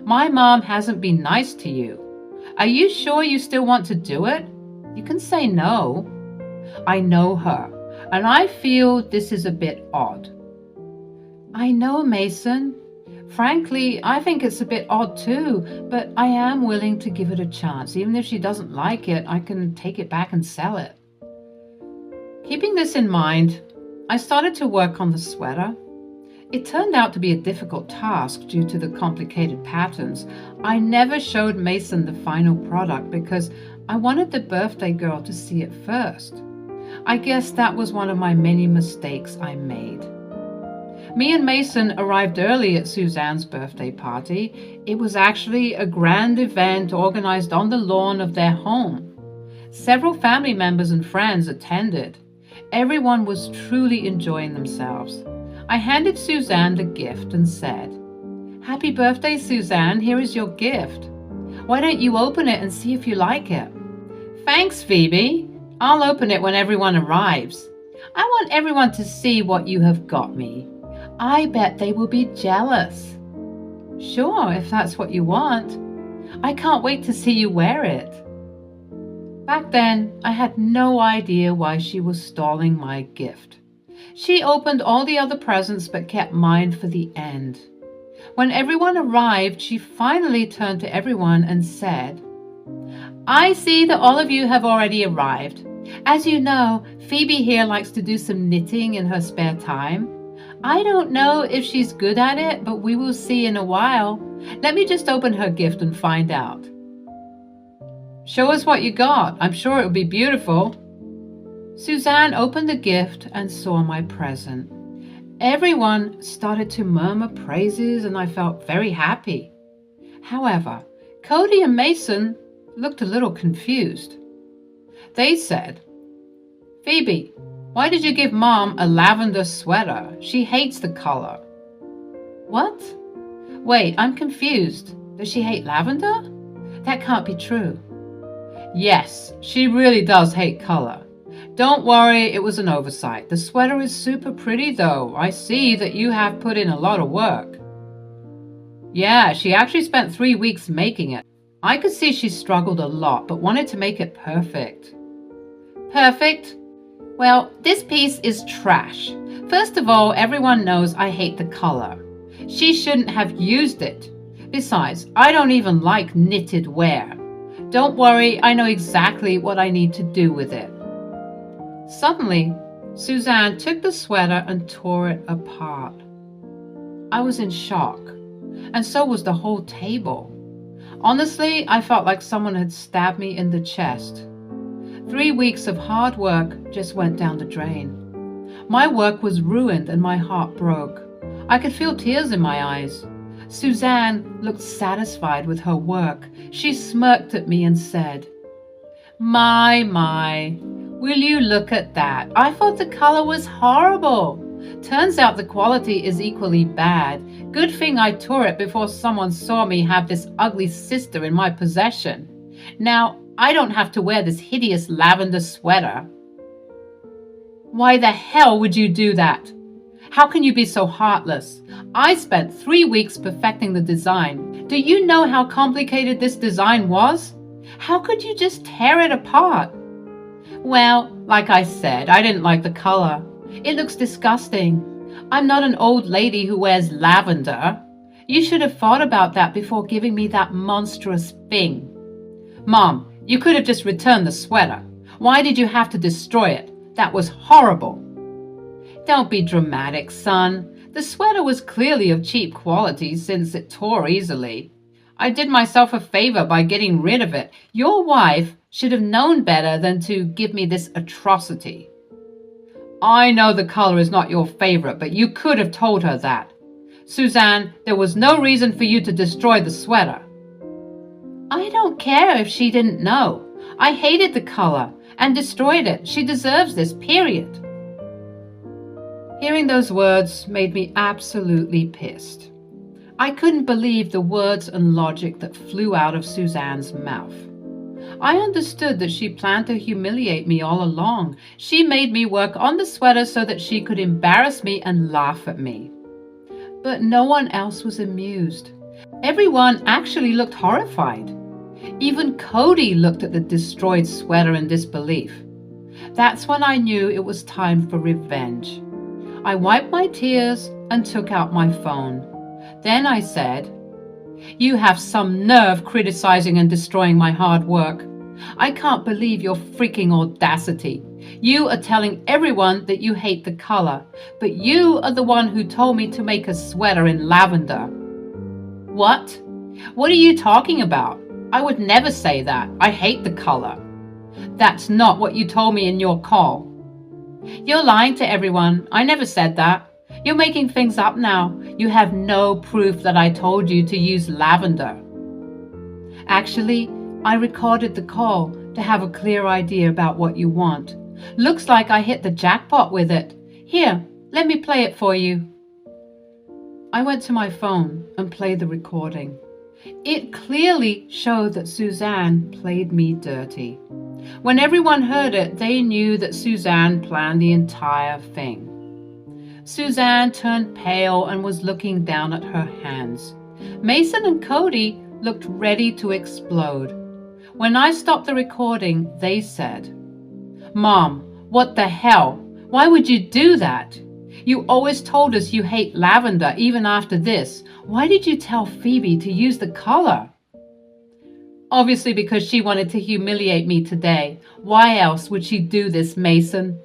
My mom hasn't been nice to you. Are you sure you still want to do it? You can say no. I know her, and I feel this is a bit odd. I know, Mason. Frankly, I think it's a bit odd too, but I am willing to give it a chance. Even if she doesn't like it, I can take it back and sell it. Keeping this in mind, I started to work on the sweater. It turned out to be a difficult task due to the complicated patterns. I never showed Mason the final product because I wanted the birthday girl to see it first. I guess that was one of my many mistakes I made. Me and Mason arrived early at Suzanne's birthday party. It was actually a grand event organized on the lawn of their home. Several family members and friends attended. Everyone was truly enjoying themselves. I handed Suzanne the gift and said, "Happy birthday, Suzanne. Here is your gift. Why don't you open it and see if you like it?" "Thanks, Phoebe. I'll open it when everyone arrives. I want everyone to see what you have got me. I bet they will be jealous." "Sure, if that's what you want. I can't wait to see you wear it." Back then, I had no idea why she was stalling my gift. She opened all the other presents but kept mine for the end. When everyone arrived, she finally turned to everyone and said, "I see that all of you have already arrived. As you know, Phoebe here likes to do some knitting in her spare time. I don't know if she's good at it, but we will see in a while. Let me just open her gift and find out." "Show us what you got. I'm sure it will be beautiful." Suzanne opened the gift and saw my present. Everyone started to murmur praises and I felt very happy. However, Cody and Mason looked a little confused. They said, "Phoebe, why did you give Mom a lavender sweater? She hates the color." "What? Wait, I'm confused. Does she hate lavender? That can't be true." "Yes, she really does hate color. Don't worry, it was an oversight. The sweater is super pretty though. I see that you have put in a lot of work." "Yeah, she actually spent 3 weeks making it. I could see she struggled a lot, but wanted to make it perfect." "Perfect? Well, this piece is trash. First of all, everyone knows I hate the color. She shouldn't have used it. Besides, I don't even like knitted wear. Don't worry, I know exactly what I need to do with it." Suddenly, Suzanne took the sweater and tore it apart. I was in shock, and so was the whole table. Honestly, I felt like someone had stabbed me in the chest. 3 weeks of hard work just went down the drain. My work was ruined and my heart broke. I could feel tears in my eyes. Suzanne looked satisfied with her work. She smirked at me and said, My, will you look at that? I thought the color was horrible. Turns out the quality is equally bad. Good thing I tore it before someone saw me have this ugly sister in my possession. Now, I don't have to wear this hideous lavender sweater. Why the hell would you do that? How can you be so heartless? I spent 3 weeks perfecting the design. Do you know how complicated this design was? How could you just tear it apart? Well, like I said, I didn't like the color. It looks disgusting. I'm not an old lady who wears lavender. You should have thought about that before giving me that monstrous thing. Mom, you could have just returned the sweater. Why did you have to destroy it? That was horrible. Don't be dramatic, son. The sweater was clearly of cheap quality since it tore easily. I did myself a favor by getting rid of it. Your wife should have known better than to give me this atrocity. I know the color is not your favorite, but you could have told her that. Suzanne, there was no reason for you to destroy the sweater. I don't care if she didn't know. I hated the color and destroyed it. She deserves this, period. Hearing those words made me absolutely pissed. I couldn't believe the words and logic that flew out of Suzanne's mouth. I understood that she planned to humiliate me all along. She made me work on the sweater so that she could embarrass me and laugh at me. But no one else was amused. Everyone actually looked horrified. Even Cody looked at the destroyed sweater in disbelief. That's when I knew it was time for revenge. I wiped my tears and took out my phone. Then I said, You have some nerve criticizing and destroying my hard work. I can't believe your freaking audacity. You are telling everyone that you hate the color, but you are the one who told me to make a sweater in lavender. What? What are you talking about? I would never say that. I hate the color. That's not what you told me in your call. You're lying to everyone. I never said that. You're making things up now. You have no proof that I told you to use lavender. Actually, I recorded the call to have a clear idea about what you want. Looks like I hit the jackpot with it. Here, let me play it for you. I went to my phone and played the recording. It clearly showed that Suzanne played me dirty. When everyone heard it, they knew that Suzanne planned the entire thing. Suzanne turned pale and was looking down at her hands. Mason and Cody looked ready to explode. When I stopped the recording, they said, Mom, what the hell? Why would you do that? You always told us you hate lavender even after this. Why did you tell Phoebe to use the color? Obviously because she wanted to humiliate me today. Why else would she do this, Mason?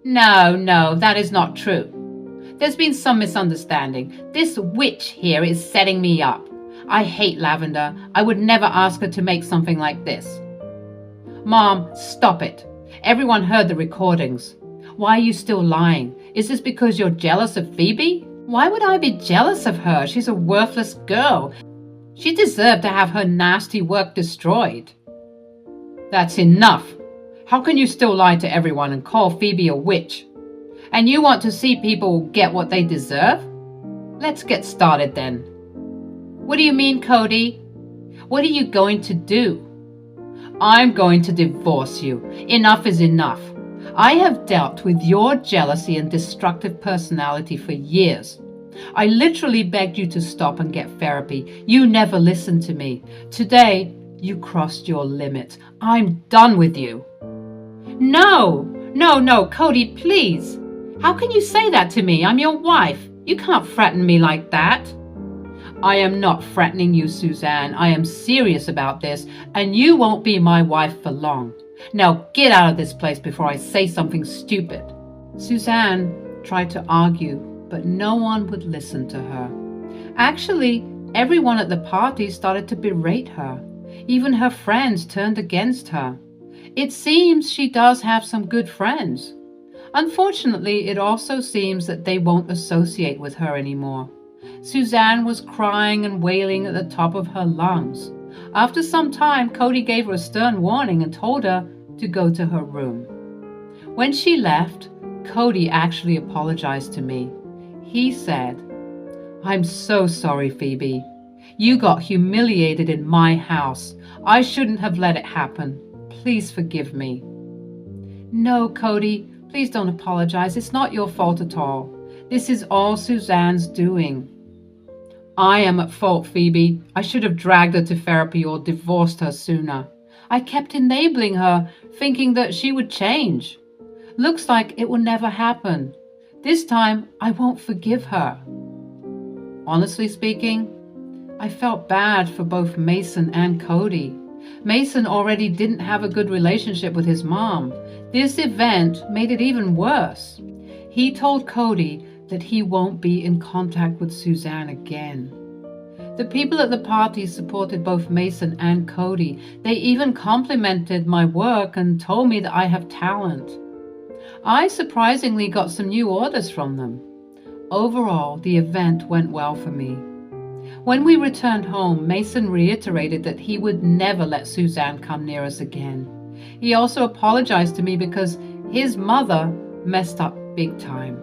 No, that is not true. There's been some misunderstanding. This witch here is setting me up. I hate lavender. I would never ask her to make something like this. Mom, stop it. Everyone heard the recordings. Why are you still lying? Is this because you're jealous of Phoebe? Why would I be jealous of her? She's a worthless girl. She deserved to have her nasty work destroyed. That's enough. How can you still lie to everyone and call Phoebe a witch? And you want to see people get what they deserve? Let's get started then. What do you mean, Cody? What are you going to do? I'm going to divorce you. Enough is enough. I have dealt with your jealousy and destructive personality for years. I literally begged you to stop and get therapy. You never listened to me. Today, you crossed your limit. I'm done with you. No, Cody, please. How can you say that to me? I'm your wife. You can't threaten me like that. I am not threatening you, Suzanne. I am serious about this, and you won't be my wife for long. Now get out of this place before I say something stupid. Suzanne tried to argue, but no one would listen to her. Actually, everyone at the party started to berate her. Even her friends turned against her. It seems she does have some good friends. Unfortunately, it also seems that they won't associate with her anymore. Suzanne was crying and wailing at the top of her lungs. After some time, Cody gave her a stern warning and told her to go to her room. When she left, Cody actually apologized to me. He said, "I'm so sorry, Phoebe. You got humiliated in my house. I shouldn't have let it happen. Please forgive me." "No, Cody, please don't apologize. It's not your fault at all. This is all Suzanne's doing." "I am at fault, Phoebe. I should have dragged her to therapy or divorced her sooner. I kept enabling her, thinking that she would change. Looks like it will never happen. This time, I won't forgive her." Honestly speaking, I felt bad for both Mason and Cody. Mason already didn't have a good relationship with his mom. This event made it even worse. He told Cody that he won't be in contact with Suzanne again. The people at the party supported both Mason and Cody. They even complimented my work and told me that I have talent. I surprisingly got some new orders from them. Overall, the event went well for me. When we returned home, Mason reiterated that he would never let Suzanne come near us again. He also apologized to me because his mother messed up big time.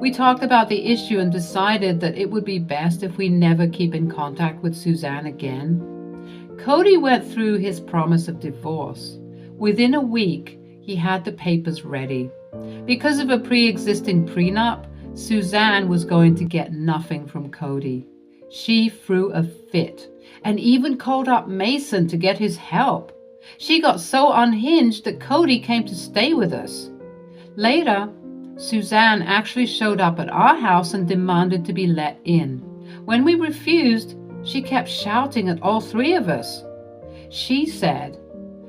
We talked about the issue and decided that it would be best if we never keep in contact with Suzanne again. Cody went through his promise of divorce. Within a week, he had the papers ready. Because of a pre-existing prenup, Suzanne was going to get nothing from Cody. She threw a fit and even called up Mason to get his help. She got so unhinged that Cody came to stay with us. Later, Suzanne actually showed up at our house and demanded to be let in. When we refused, she kept shouting at all three of us. She said,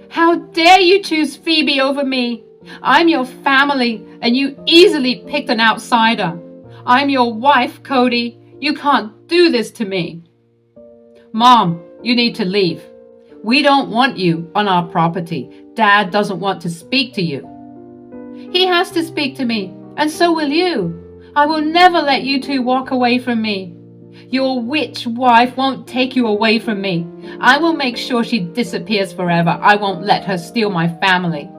"How dare you choose Phoebe over me? I'm your family, and you easily picked an outsider. I'm your wife, Cody. You can't do this to me." "Mom, you need to leave. We don't want you on our property. Dad doesn't want to speak to you." "He has to speak to me, and so will you. I will never let you two walk away from me. Your witch wife won't take you away from me. I will make sure she disappears forever. I won't let her steal my family."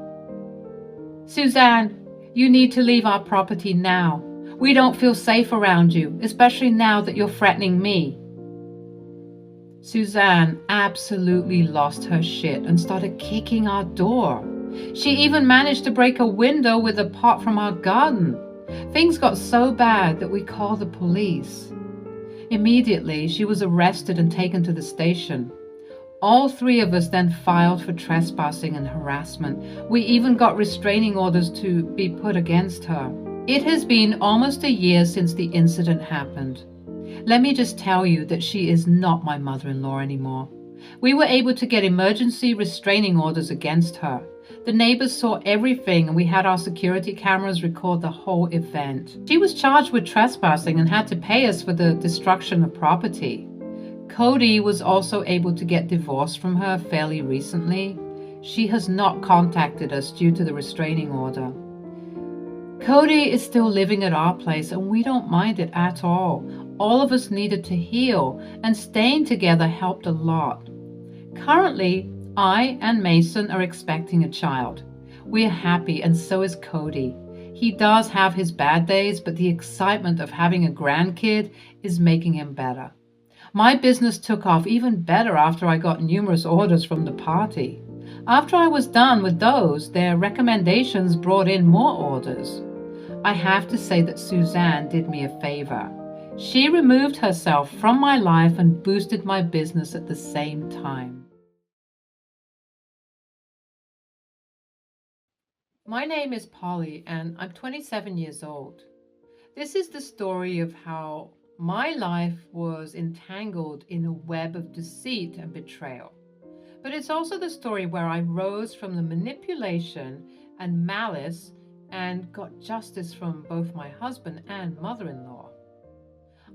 "Suzanne, you need to leave our property now. We don't feel safe around you, especially now that you're threatening me." Suzanne absolutely lost her shit and started kicking our door. She even managed to break a window with a pot from our garden. Things got so bad that we called the police. Immediately, she was arrested and taken to the station. All three of us then filed for trespassing and harassment. We even got restraining orders to be put against her. It has been almost a year since the incident happened. Let me just tell you that she is not my mother-in-law anymore. We were able to get emergency restraining orders against her. The neighbors saw everything, and we had our security cameras record the whole event. She was charged with trespassing and had to pay us for the destruction of property. Cody was also able to get divorced from her fairly recently. She has not contacted us due to the restraining order. Cody is still living at our place, and we don't mind it at all. All of us needed to heal, and staying together helped a lot. Currently, I and Mason are expecting a child. We are happy, and so is Cody. He does have his bad days, but the excitement of having a grandkid is making him better. My business took off even better after I got numerous orders from the party. After I was done with those, their recommendations brought in more orders. I have to say that Suzanne did me a favor. She removed herself from my life and boosted my business at the same time. My name is Polly, and I'm 27 years old. This is the story of how my life was entangled in a web of deceit and betrayal. But it's also the story where I rose from the manipulation and malice and got justice from both my husband and mother-in-law.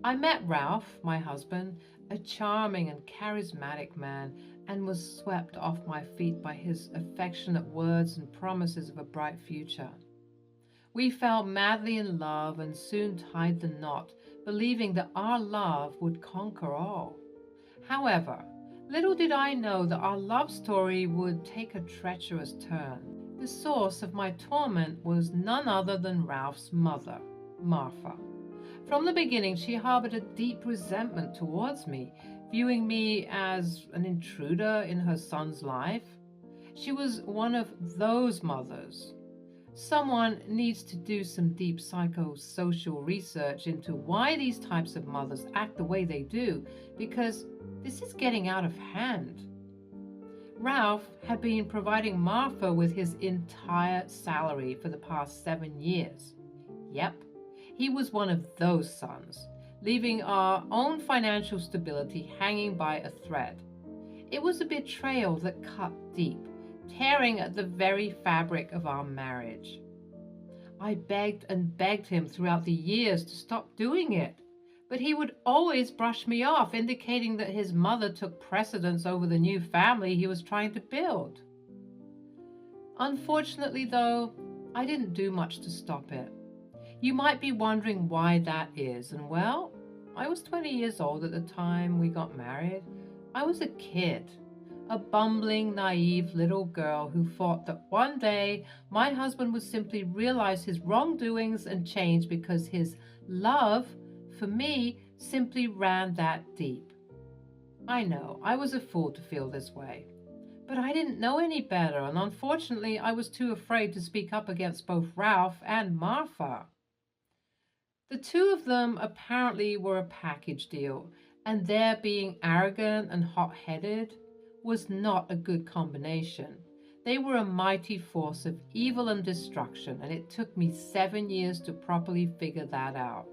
I met Ralph, my husband, a charming and charismatic man, and was swept off my feet by his affectionate words and promises of a bright future. We fell madly in love and soon tied the knot, believing that our love would conquer all. However, little did I know that our love story would take a treacherous turn. The source of my torment was none other than Ralph's mother, Martha. From the beginning, she harbored a deep resentment towards me, viewing me as an intruder in her son's life. She was one of those mothers. Someone needs to do some deep psychosocial research into why these types of mothers act the way they do, because this is getting out of hand. Ralph had been providing Martha with his entire salary for the past 7 years. Yep, he was one of those sons, leaving our own financial stability hanging by a thread. It was a betrayal that cut deep, tearing at the very fabric of our marriage. I begged and begged him throughout the years to stop doing it, but he would always brush me off, indicating that his mother took precedence over the new family he was trying to build. Unfortunately, though, I didn't do much to stop it. You might be wondering why that is, and well, I was 20 years old at the time we got married. I was a kid, a bumbling, naive little girl who thought that one day my husband would simply realize his wrongdoings and change because his love for me simply ran that deep. I know, I was a fool to feel this way. But I didn't know any better, and unfortunately I was too afraid to speak up against both Ralph and Martha. The two of them apparently were a package deal, and their being arrogant and hot-headed was not a good combination. They were a mighty force of evil and destruction, and it took me 7 years to properly figure that out.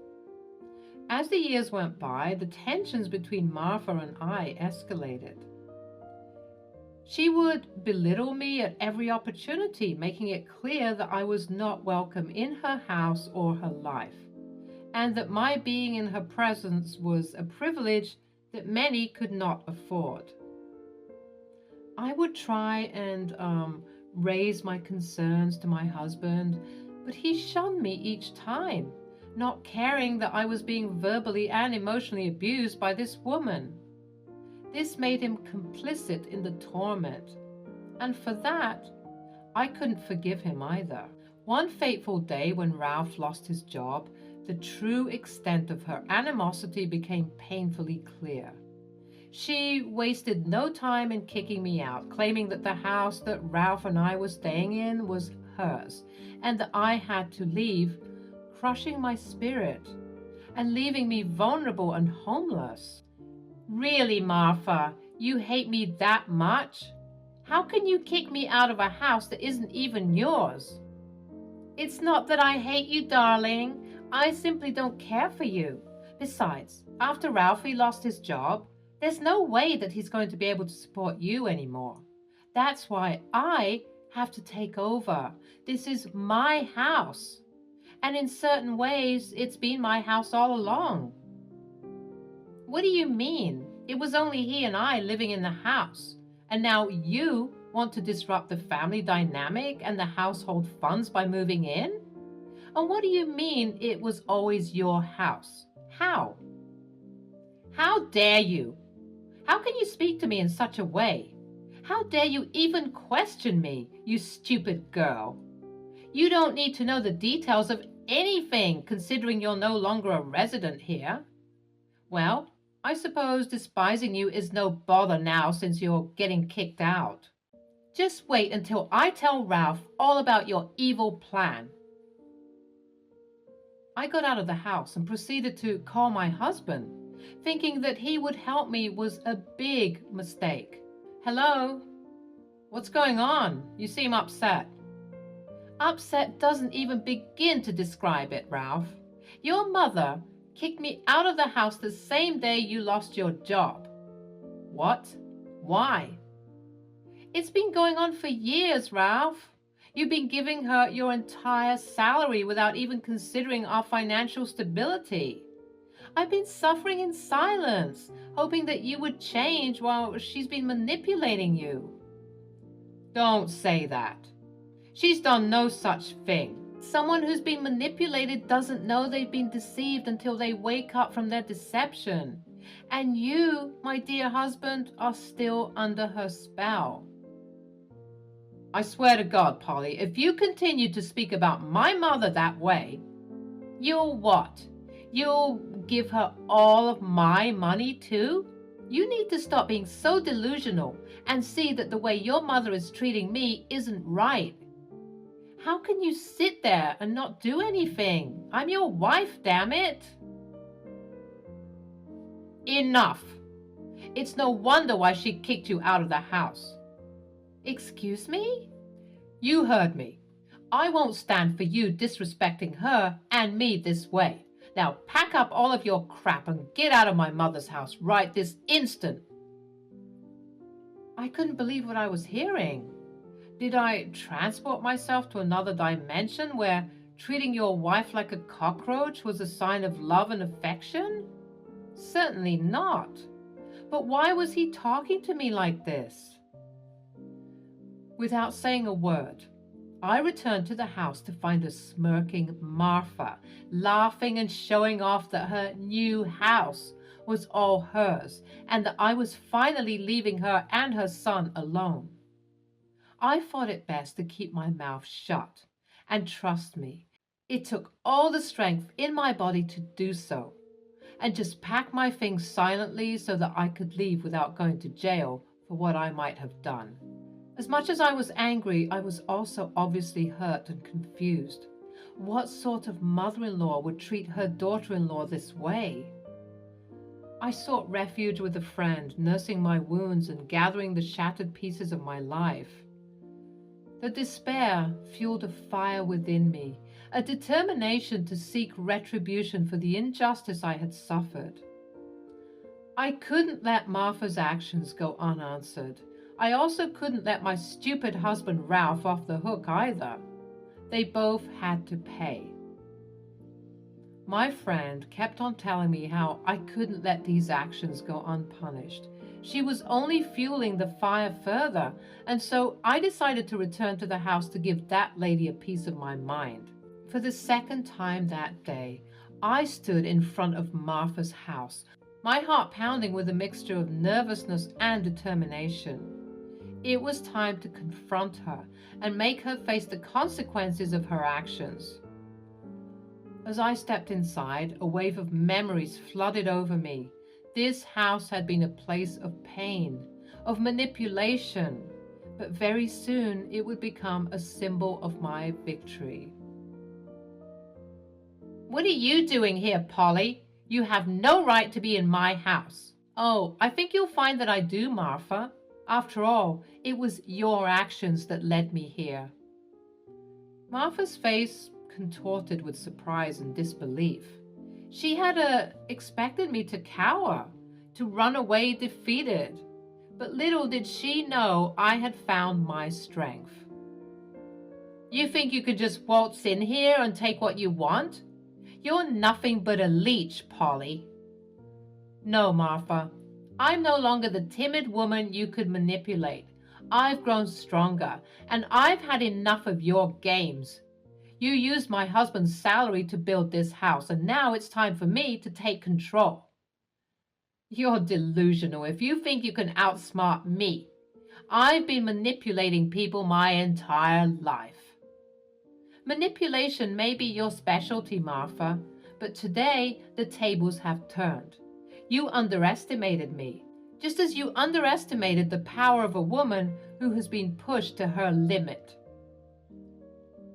As the years went by, the tensions between Martha and I escalated. She would belittle me at every opportunity, making it clear that I was not welcome in her house or her life, and that my being in her presence was a privilege that many could not afford. I would try and raise my concerns to my husband, but he shunned me each time, not caring that I was being verbally and emotionally abused by this woman. This made him complicit in the torment, and for that, I couldn't forgive him either. One fateful day when Ralph lost his job, the true extent of her animosity became painfully clear. She wasted no time in kicking me out, claiming that the house that Ralph and I were staying in was hers, and that I had to leave, crushing my spirit and leaving me vulnerable and homeless. Really, Martha, you hate me that much? How can you kick me out of a house that isn't even yours? It's not that I hate you, darling. I simply don't care for you. Besides, after Ralphie lost his job, there's no way that he's going to be able to support you anymore. That's why I have to take over. This is my house. And in certain ways, it's been my house all along. What do you mean? It was only he and I living in the house, and now you want to disrupt the family dynamic and the household funds by moving in? And what do you mean it was always your house? How? How dare you? How can you speak to me in such a way? How dare you even question me, you stupid girl? You don't need to know the details of anything, considering you're no longer a resident here. Well, I suppose despising you is no bother now since you're getting kicked out. Just wait until I tell Ralph all about your evil plan. I got out of the house and proceeded to call my husband, thinking that he would help me was a big mistake. Hello? What's going on? You seem upset. Upset doesn't even begin to describe it, Ralph. Your mother kicked me out of the house the same day you lost your job. What? Why? It's been going on for years, Ralph. You've been giving her your entire salary without even considering our financial stability. I've been suffering in silence, hoping that you would change while she's been manipulating you. Don't say that. She's done no such thing. Someone who's been manipulated doesn't know they've been deceived until they wake up from their deception. And you, my dear husband, are still under her spell. I swear to God, Polly, if you continue to speak about my mother that way, you'll what? You'll give her all of my money too? You need to stop being so delusional and see that the way your mother is treating me isn't right. How can you sit there and not do anything? I'm your wife, damn it. Enough. It's no wonder why she kicked you out of the house. Excuse me? You heard me. I won't stand for you disrespecting her and me this way. Now pack up all of your crap and get out of my mother's house right this instant. I couldn't believe what I was hearing. Did I transport myself to another dimension where treating your wife like a cockroach was a sign of love and affection? Certainly not. But why was he talking to me like this? Without saying a word, I returned to the house to find a smirking Martha, laughing and showing off that her new house was all hers and that I was finally leaving her and her son alone. I thought it best to keep my mouth shut, and trust me, it took all the strength in my body to do so, and just pack my things silently so that I could leave without going to jail for what I might have done. As much as I was angry, I was also obviously hurt and confused. What sort of mother-in-law would treat her daughter-in-law this way? I sought refuge with a friend, nursing my wounds and gathering the shattered pieces of my life. The despair fueled a fire within me, a determination to seek retribution for the injustice I had suffered. I couldn't let Martha's actions go unanswered. I also couldn't let my stupid husband Ralph off the hook either. They both had to pay. My friend kept on telling me how I couldn't let these actions go unpunished. She was only fueling the fire further, and so I decided to return to the house to give that lady a piece of my mind. For the second time that day, I stood in front of Martha's house, my heart pounding with a mixture of nervousness and determination. It was time to confront her and make her face the consequences of her actions. As I stepped inside, a wave of memories flooded over me. This house had been a place of pain, of manipulation, but very soon it would become a symbol of my victory. What are you doing here, Polly? You have no right to be in my house. Oh, I think you'll find that I do, Martha. After all, it was your actions that led me here. Martha's face contorted with surprise and disbelief. She had expected me to cower, to run away defeated. But little did she know I had found my strength. You think you could just waltz in here and take what you want? You're nothing but a leech, Polly. No, Martha. I'm no longer the timid woman you could manipulate. I've grown stronger, and I've had enough of your games. You used my husband's salary to build this house, and now it's time for me to take control. You're delusional if you think you can outsmart me. I've been manipulating people my entire life. Manipulation may be your specialty, Martha, but today the tables have turned. You underestimated me, just as you underestimated the power of a woman who has been pushed to her limit.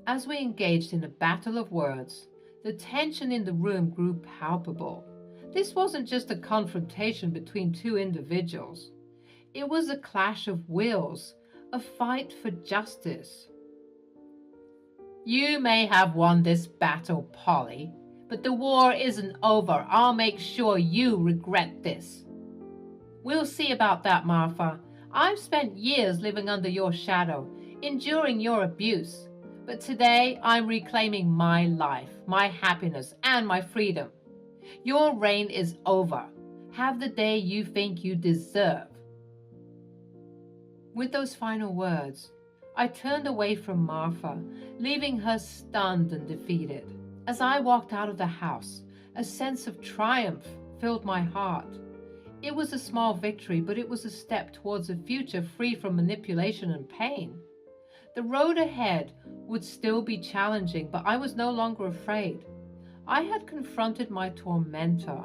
As we engaged in a battle of words, the tension in the room grew palpable. This wasn't just a confrontation between two individuals. It was a clash of wills, a fight for justice. You may have won this battle, Polly, but the war isn't over. I'll make sure you regret this. We'll see about that, Martha. I've spent years living under your shadow, enduring your abuse. But today I'm reclaiming my life, my happiness, and my freedom. Your reign is over. Have the day you think you deserve. With those final words, I turned away from Martha, leaving her stunned and defeated. As I walked out of the house, a sense of triumph filled my heart. It was a small victory, but it was a step towards a future free from manipulation and pain. The road ahead would still be challenging, but I was no longer afraid. I had confronted my tormentor,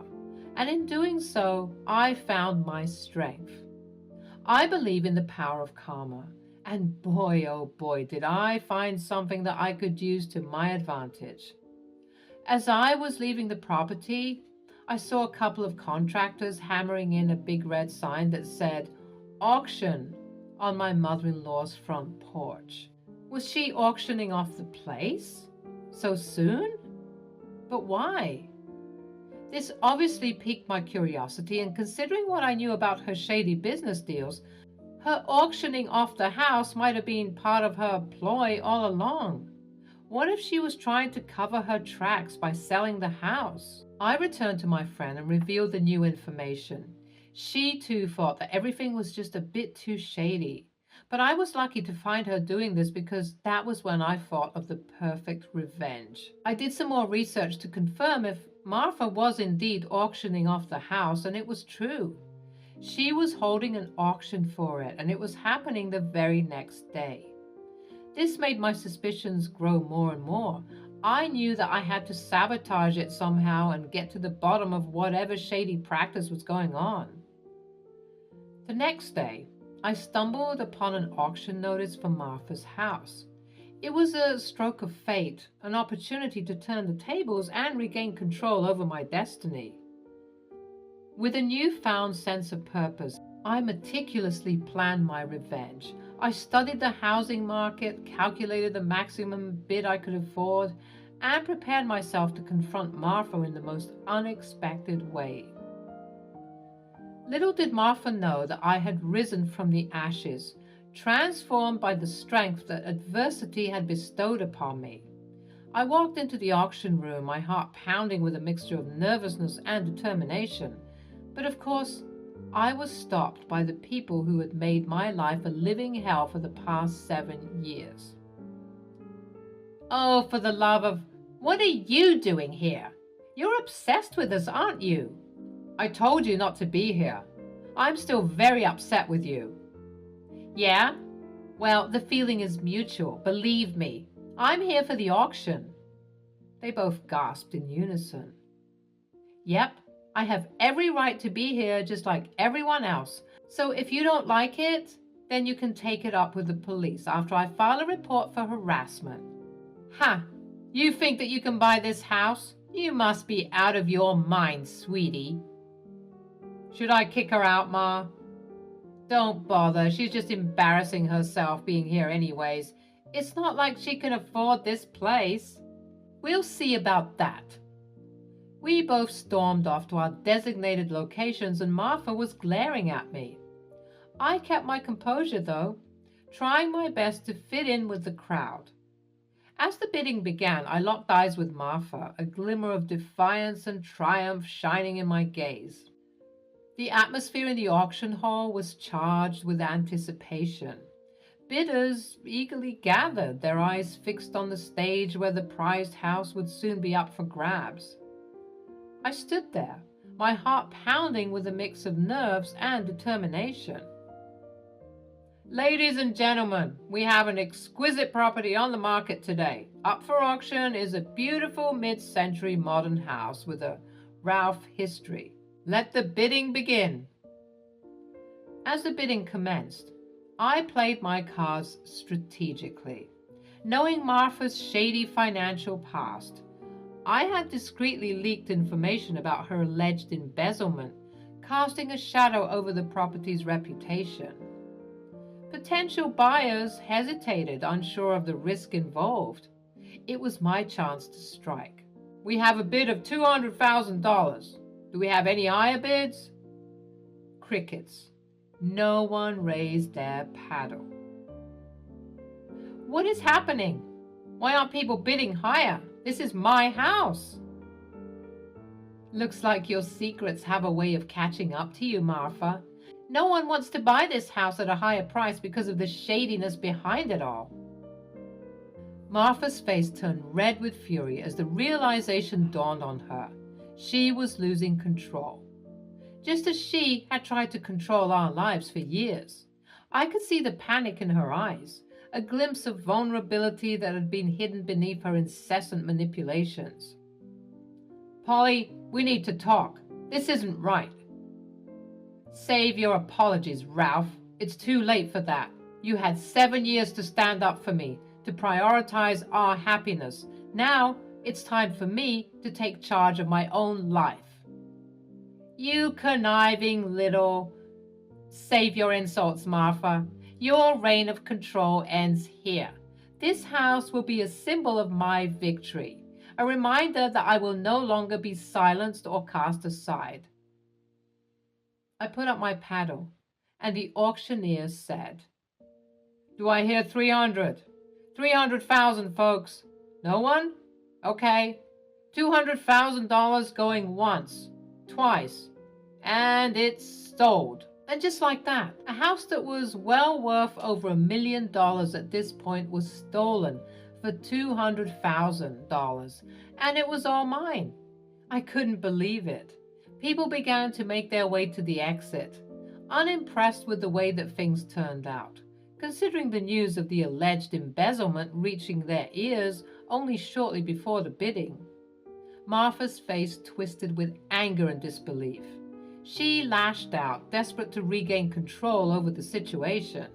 and in doing so, I found my strength. I believe in the power of karma, and boy, oh boy, did I find something that I could use to my advantage. As I was leaving the property, I saw a couple of contractors hammering in a big red sign that said, "Auction," on my mother-in-law's front porch. Was she auctioning off the place? So soon? But why? This obviously piqued my curiosity, and considering what I knew about her shady business deals, her auctioning off the house might have been part of her ploy all along. What if she was trying to cover her tracks by selling the house? I returned to my friend and revealed the new information. She too thought that everything was just a bit too shady. But I was lucky to find her doing this because that was when I thought of the perfect revenge. I did some more research to confirm if Martha was indeed auctioning off the house, and it was true. She was holding an auction for it, and it was happening the very next day. This made my suspicions grow more and more. I knew that I had to sabotage it somehow and get to the bottom of whatever shady practice was going on. The next day, I stumbled upon an auction notice for Martha's house. It was a stroke of fate, an opportunity to turn the tables and regain control over my destiny. With a newfound sense of purpose, I meticulously planned my revenge. I studied the housing market, calculated the maximum bid I could afford, and prepared myself to confront Martha in the most unexpected way. Little did Martha know that I had risen from the ashes, transformed by the strength that adversity had bestowed upon me. I walked into the auction room, my heart pounding with a mixture of nervousness and determination. But of course, I was stopped by the people who had made my life a living hell for the past 7 years. "Oh, for the love of... What are you doing here? You're obsessed with us, aren't you? I told you not to be here. I'm still very upset with you." "Yeah? Well, the feeling is mutual, believe me. I'm here for the auction." They both gasped in unison. "Yep, I have every right to be here just like everyone else. So if you don't like it, then you can take it up with the police after I file a report for harassment." "Ha! You think that you can buy this house? You must be out of your mind, sweetie." "Should I kick her out, Ma?" "Don't bother. She's just embarrassing herself being here anyways. It's not like she can afford this place." "We'll see about that." We both stormed off to our designated locations, and Martha was glaring at me. I kept my composure, though, trying my best to fit in with the crowd. As the bidding began, I locked eyes with Martha, a glimmer of defiance and triumph shining in my gaze. The atmosphere in the auction hall was charged with anticipation. Bidders eagerly gathered, their eyes fixed on the stage where the prized house would soon be up for grabs. I stood there, my heart pounding with a mix of nerves and determination. "Ladies and gentlemen, we have an exquisite property on the market today. Up for auction is a beautiful mid-century modern house with a Ralph history. Let the bidding begin." As the bidding commenced, I played my cards strategically. Knowing Martha's shady financial past, I had discreetly leaked information about her alleged embezzlement, casting a shadow over the property's reputation. Potential buyers hesitated, unsure of the risk involved. It was my chance to strike. "We have a bid of $200,000. Do we have any higher bids?" Crickets. No one raised their paddle. "What is happening? Why aren't people bidding higher? This is my house." "Looks like your secrets have a way of catching up to you, Martha. No one wants to buy this house at a higher price because of the shadiness behind it all. Martha's face turned red with fury as the realization dawned on her. She was losing control. Just as she had tried to control our lives for years. I could see the panic in her eyes, a glimpse of vulnerability that had been hidden beneath her incessant manipulations. Polly, we need to talk. This isn't right. Save your apologies, Ralph. It's too late for that. You had 7 years to stand up for me, to prioritize our happiness. Now it's time for me to take charge of my own life. You conniving little... Save your insults, Martha. Your reign of control ends here. This house will be a symbol of my victory, a reminder that I will no longer be silenced or cast aside. I put up my paddle, and the auctioneer said, Do I hear 300? 300,000, folks. No one? Okay. $200,000 going once, twice, and it's sold. And just like that, a house that was well worth over $1 million at this point was stolen for $200,000, and it was all mine. I couldn't believe it. People began to make their way to the exit, unimpressed with the way that things turned out, considering the news of the alleged embezzlement reaching their ears only shortly before the bidding. Martha's face twisted with anger and disbelief. She lashed out, desperate to regain control over the situation.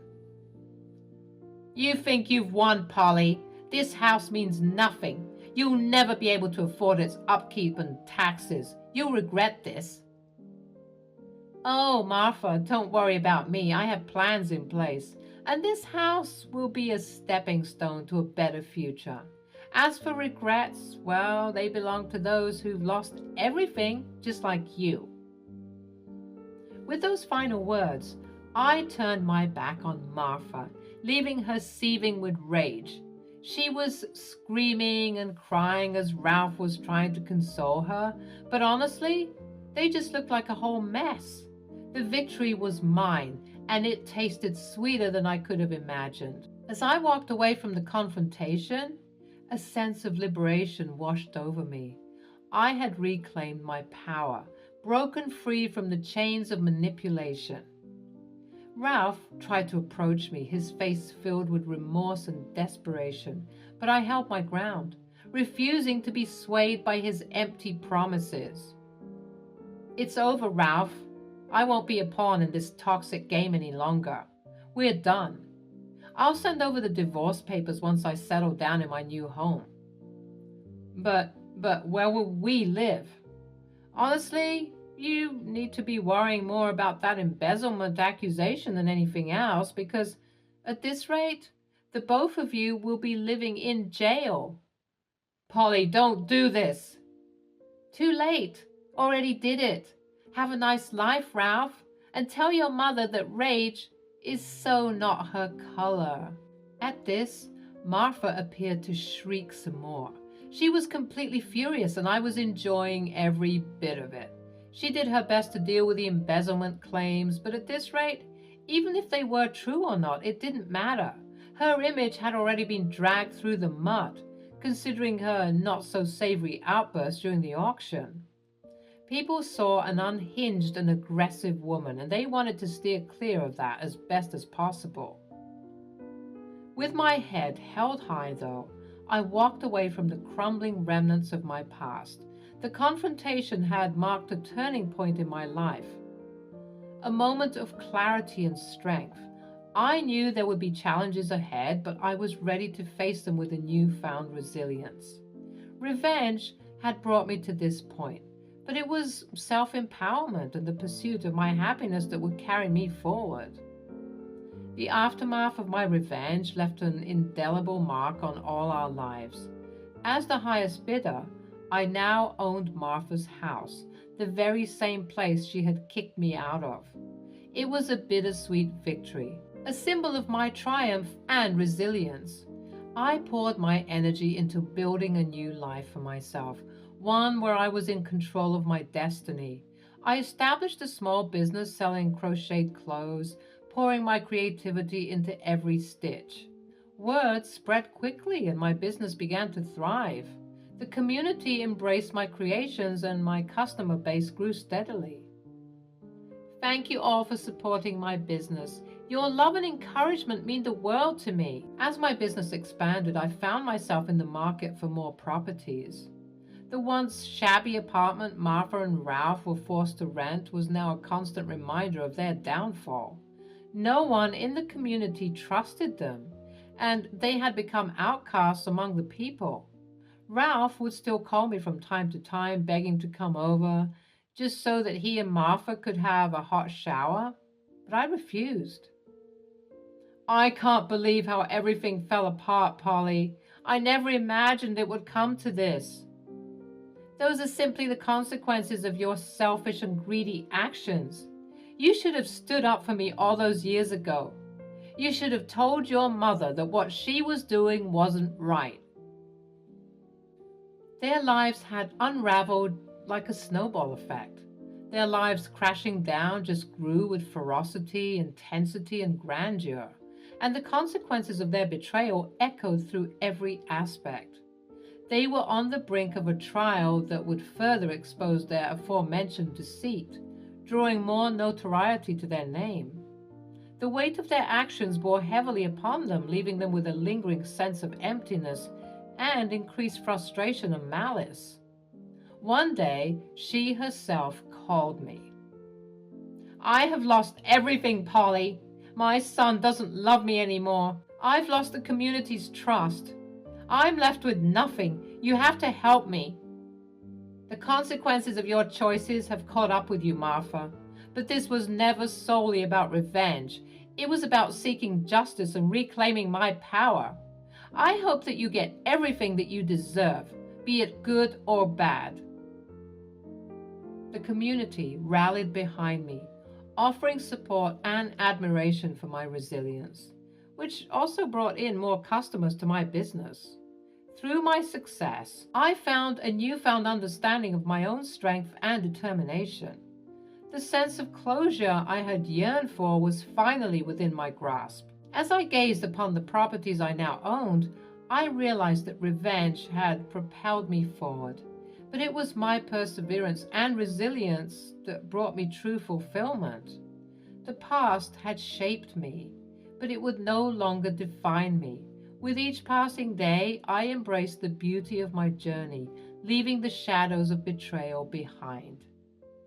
You think you've won, Polly. This house means nothing. You'll never be able to afford its upkeep and taxes. You'll regret this. Oh, Martha, don't worry about me. I have plans in place, and this house will be a stepping stone to a better future. As for regrets, well, they belong to those who've lost everything, just like you. With those final words, I turned my back on Martha, leaving her seething with rage. She was screaming and crying as Ralph was trying to console her, but honestly, they just looked like a whole mess. The victory was mine, and it tasted sweeter than I could have imagined. As I walked away from the confrontation, a sense of liberation washed over me. I had reclaimed my power, broken free from the chains of manipulation. Ralph tried to approach me, his face filled with remorse and desperation, but I held my ground, refusing to be swayed by his empty promises. It's over, Ralph. I won't be a pawn in this toxic game any longer. We're done. I'll send over the divorce papers once I settle down in my new home. But where will we live? Honestly, you need to be worrying more about that embezzlement accusation than anything else, because at this rate, the both of you will be living in jail. Polly, don't do this. Too late. Already did it. Have a nice life, Ralph, and tell your mother that rage is so not her color. At this, Martha appeared to shriek some more. She was completely furious, and I was enjoying every bit of it. She did her best to deal with the embezzlement claims, but at this rate, even if they were true or not, it didn't matter. Her image had already been dragged through the mud, considering her not-so-savory outburst during the auction. People saw an unhinged and aggressive woman, and they wanted to steer clear of that as best as possible. With my head held high, though, I walked away from the crumbling remnants of my past. The confrontation had marked a turning point in my life, a moment of clarity and strength. I knew there would be challenges ahead, but I was ready to face them with a newfound resilience. Revenge had brought me to this point, but it was self-empowerment and the pursuit of my happiness that would carry me forward. The aftermath of my revenge left an indelible mark on all our lives. As the highest bidder, I now owned Martha's house, the very same place she had kicked me out of. It was a bittersweet victory, a symbol of my triumph and resilience. I poured my energy into building a new life for myself, one where I was in control of my destiny. I established a small business selling crocheted clothes, pouring my creativity into every stitch. Word spread quickly and my business began to thrive. The community embraced my creations and my customer base grew steadily. Thank you all for supporting my business. Your love and encouragement mean the world to me. As my business expanded, I found myself in the market for more properties. The once shabby apartment Martha and Ralph were forced to rent was now a constant reminder of their downfall. No one in the community trusted them, and they had become outcasts among the people. Ralph would still call me from time to time, begging to come over, just so that he and Martha could have a hot shower, but I refused. I can't believe how everything fell apart, Polly. I never imagined it would come to this. Those are simply the consequences of your selfish and greedy actions. You should have stood up for me all those years ago. You should have told your mother that what she was doing wasn't right. Their lives had unraveled like a snowball effect. Their lives crashing down just grew with ferocity, intensity, and grandeur, and the consequences of their betrayal echoed through every aspect. They were on the brink of a trial that would further expose their aforementioned deceit, drawing more notoriety to their name. The weight of their actions bore heavily upon them, leaving them with a lingering sense of emptiness and increased frustration and malice. One day, she herself called me. I have lost everything, Polly. My son doesn't love me anymore. I've lost the community's trust. I'm left with nothing. You have to help me. The consequences of your choices have caught up with you, Martha. But this was never solely about revenge. It was about seeking justice and reclaiming my power. I hope that you get everything that you deserve, be it good or bad. The community rallied behind me, offering support and admiration for my resilience, which also brought in more customers to my business. Through my success, I found a newfound understanding of my own strength and determination. The sense of closure I had yearned for was finally within my grasp. As I gazed upon the properties I now owned, I realized that revenge had propelled me forward. But it was my perseverance and resilience that brought me true fulfillment. The past had shaped me, but it would no longer define me. With each passing day, I embraced the beauty of my journey, leaving the shadows of betrayal behind.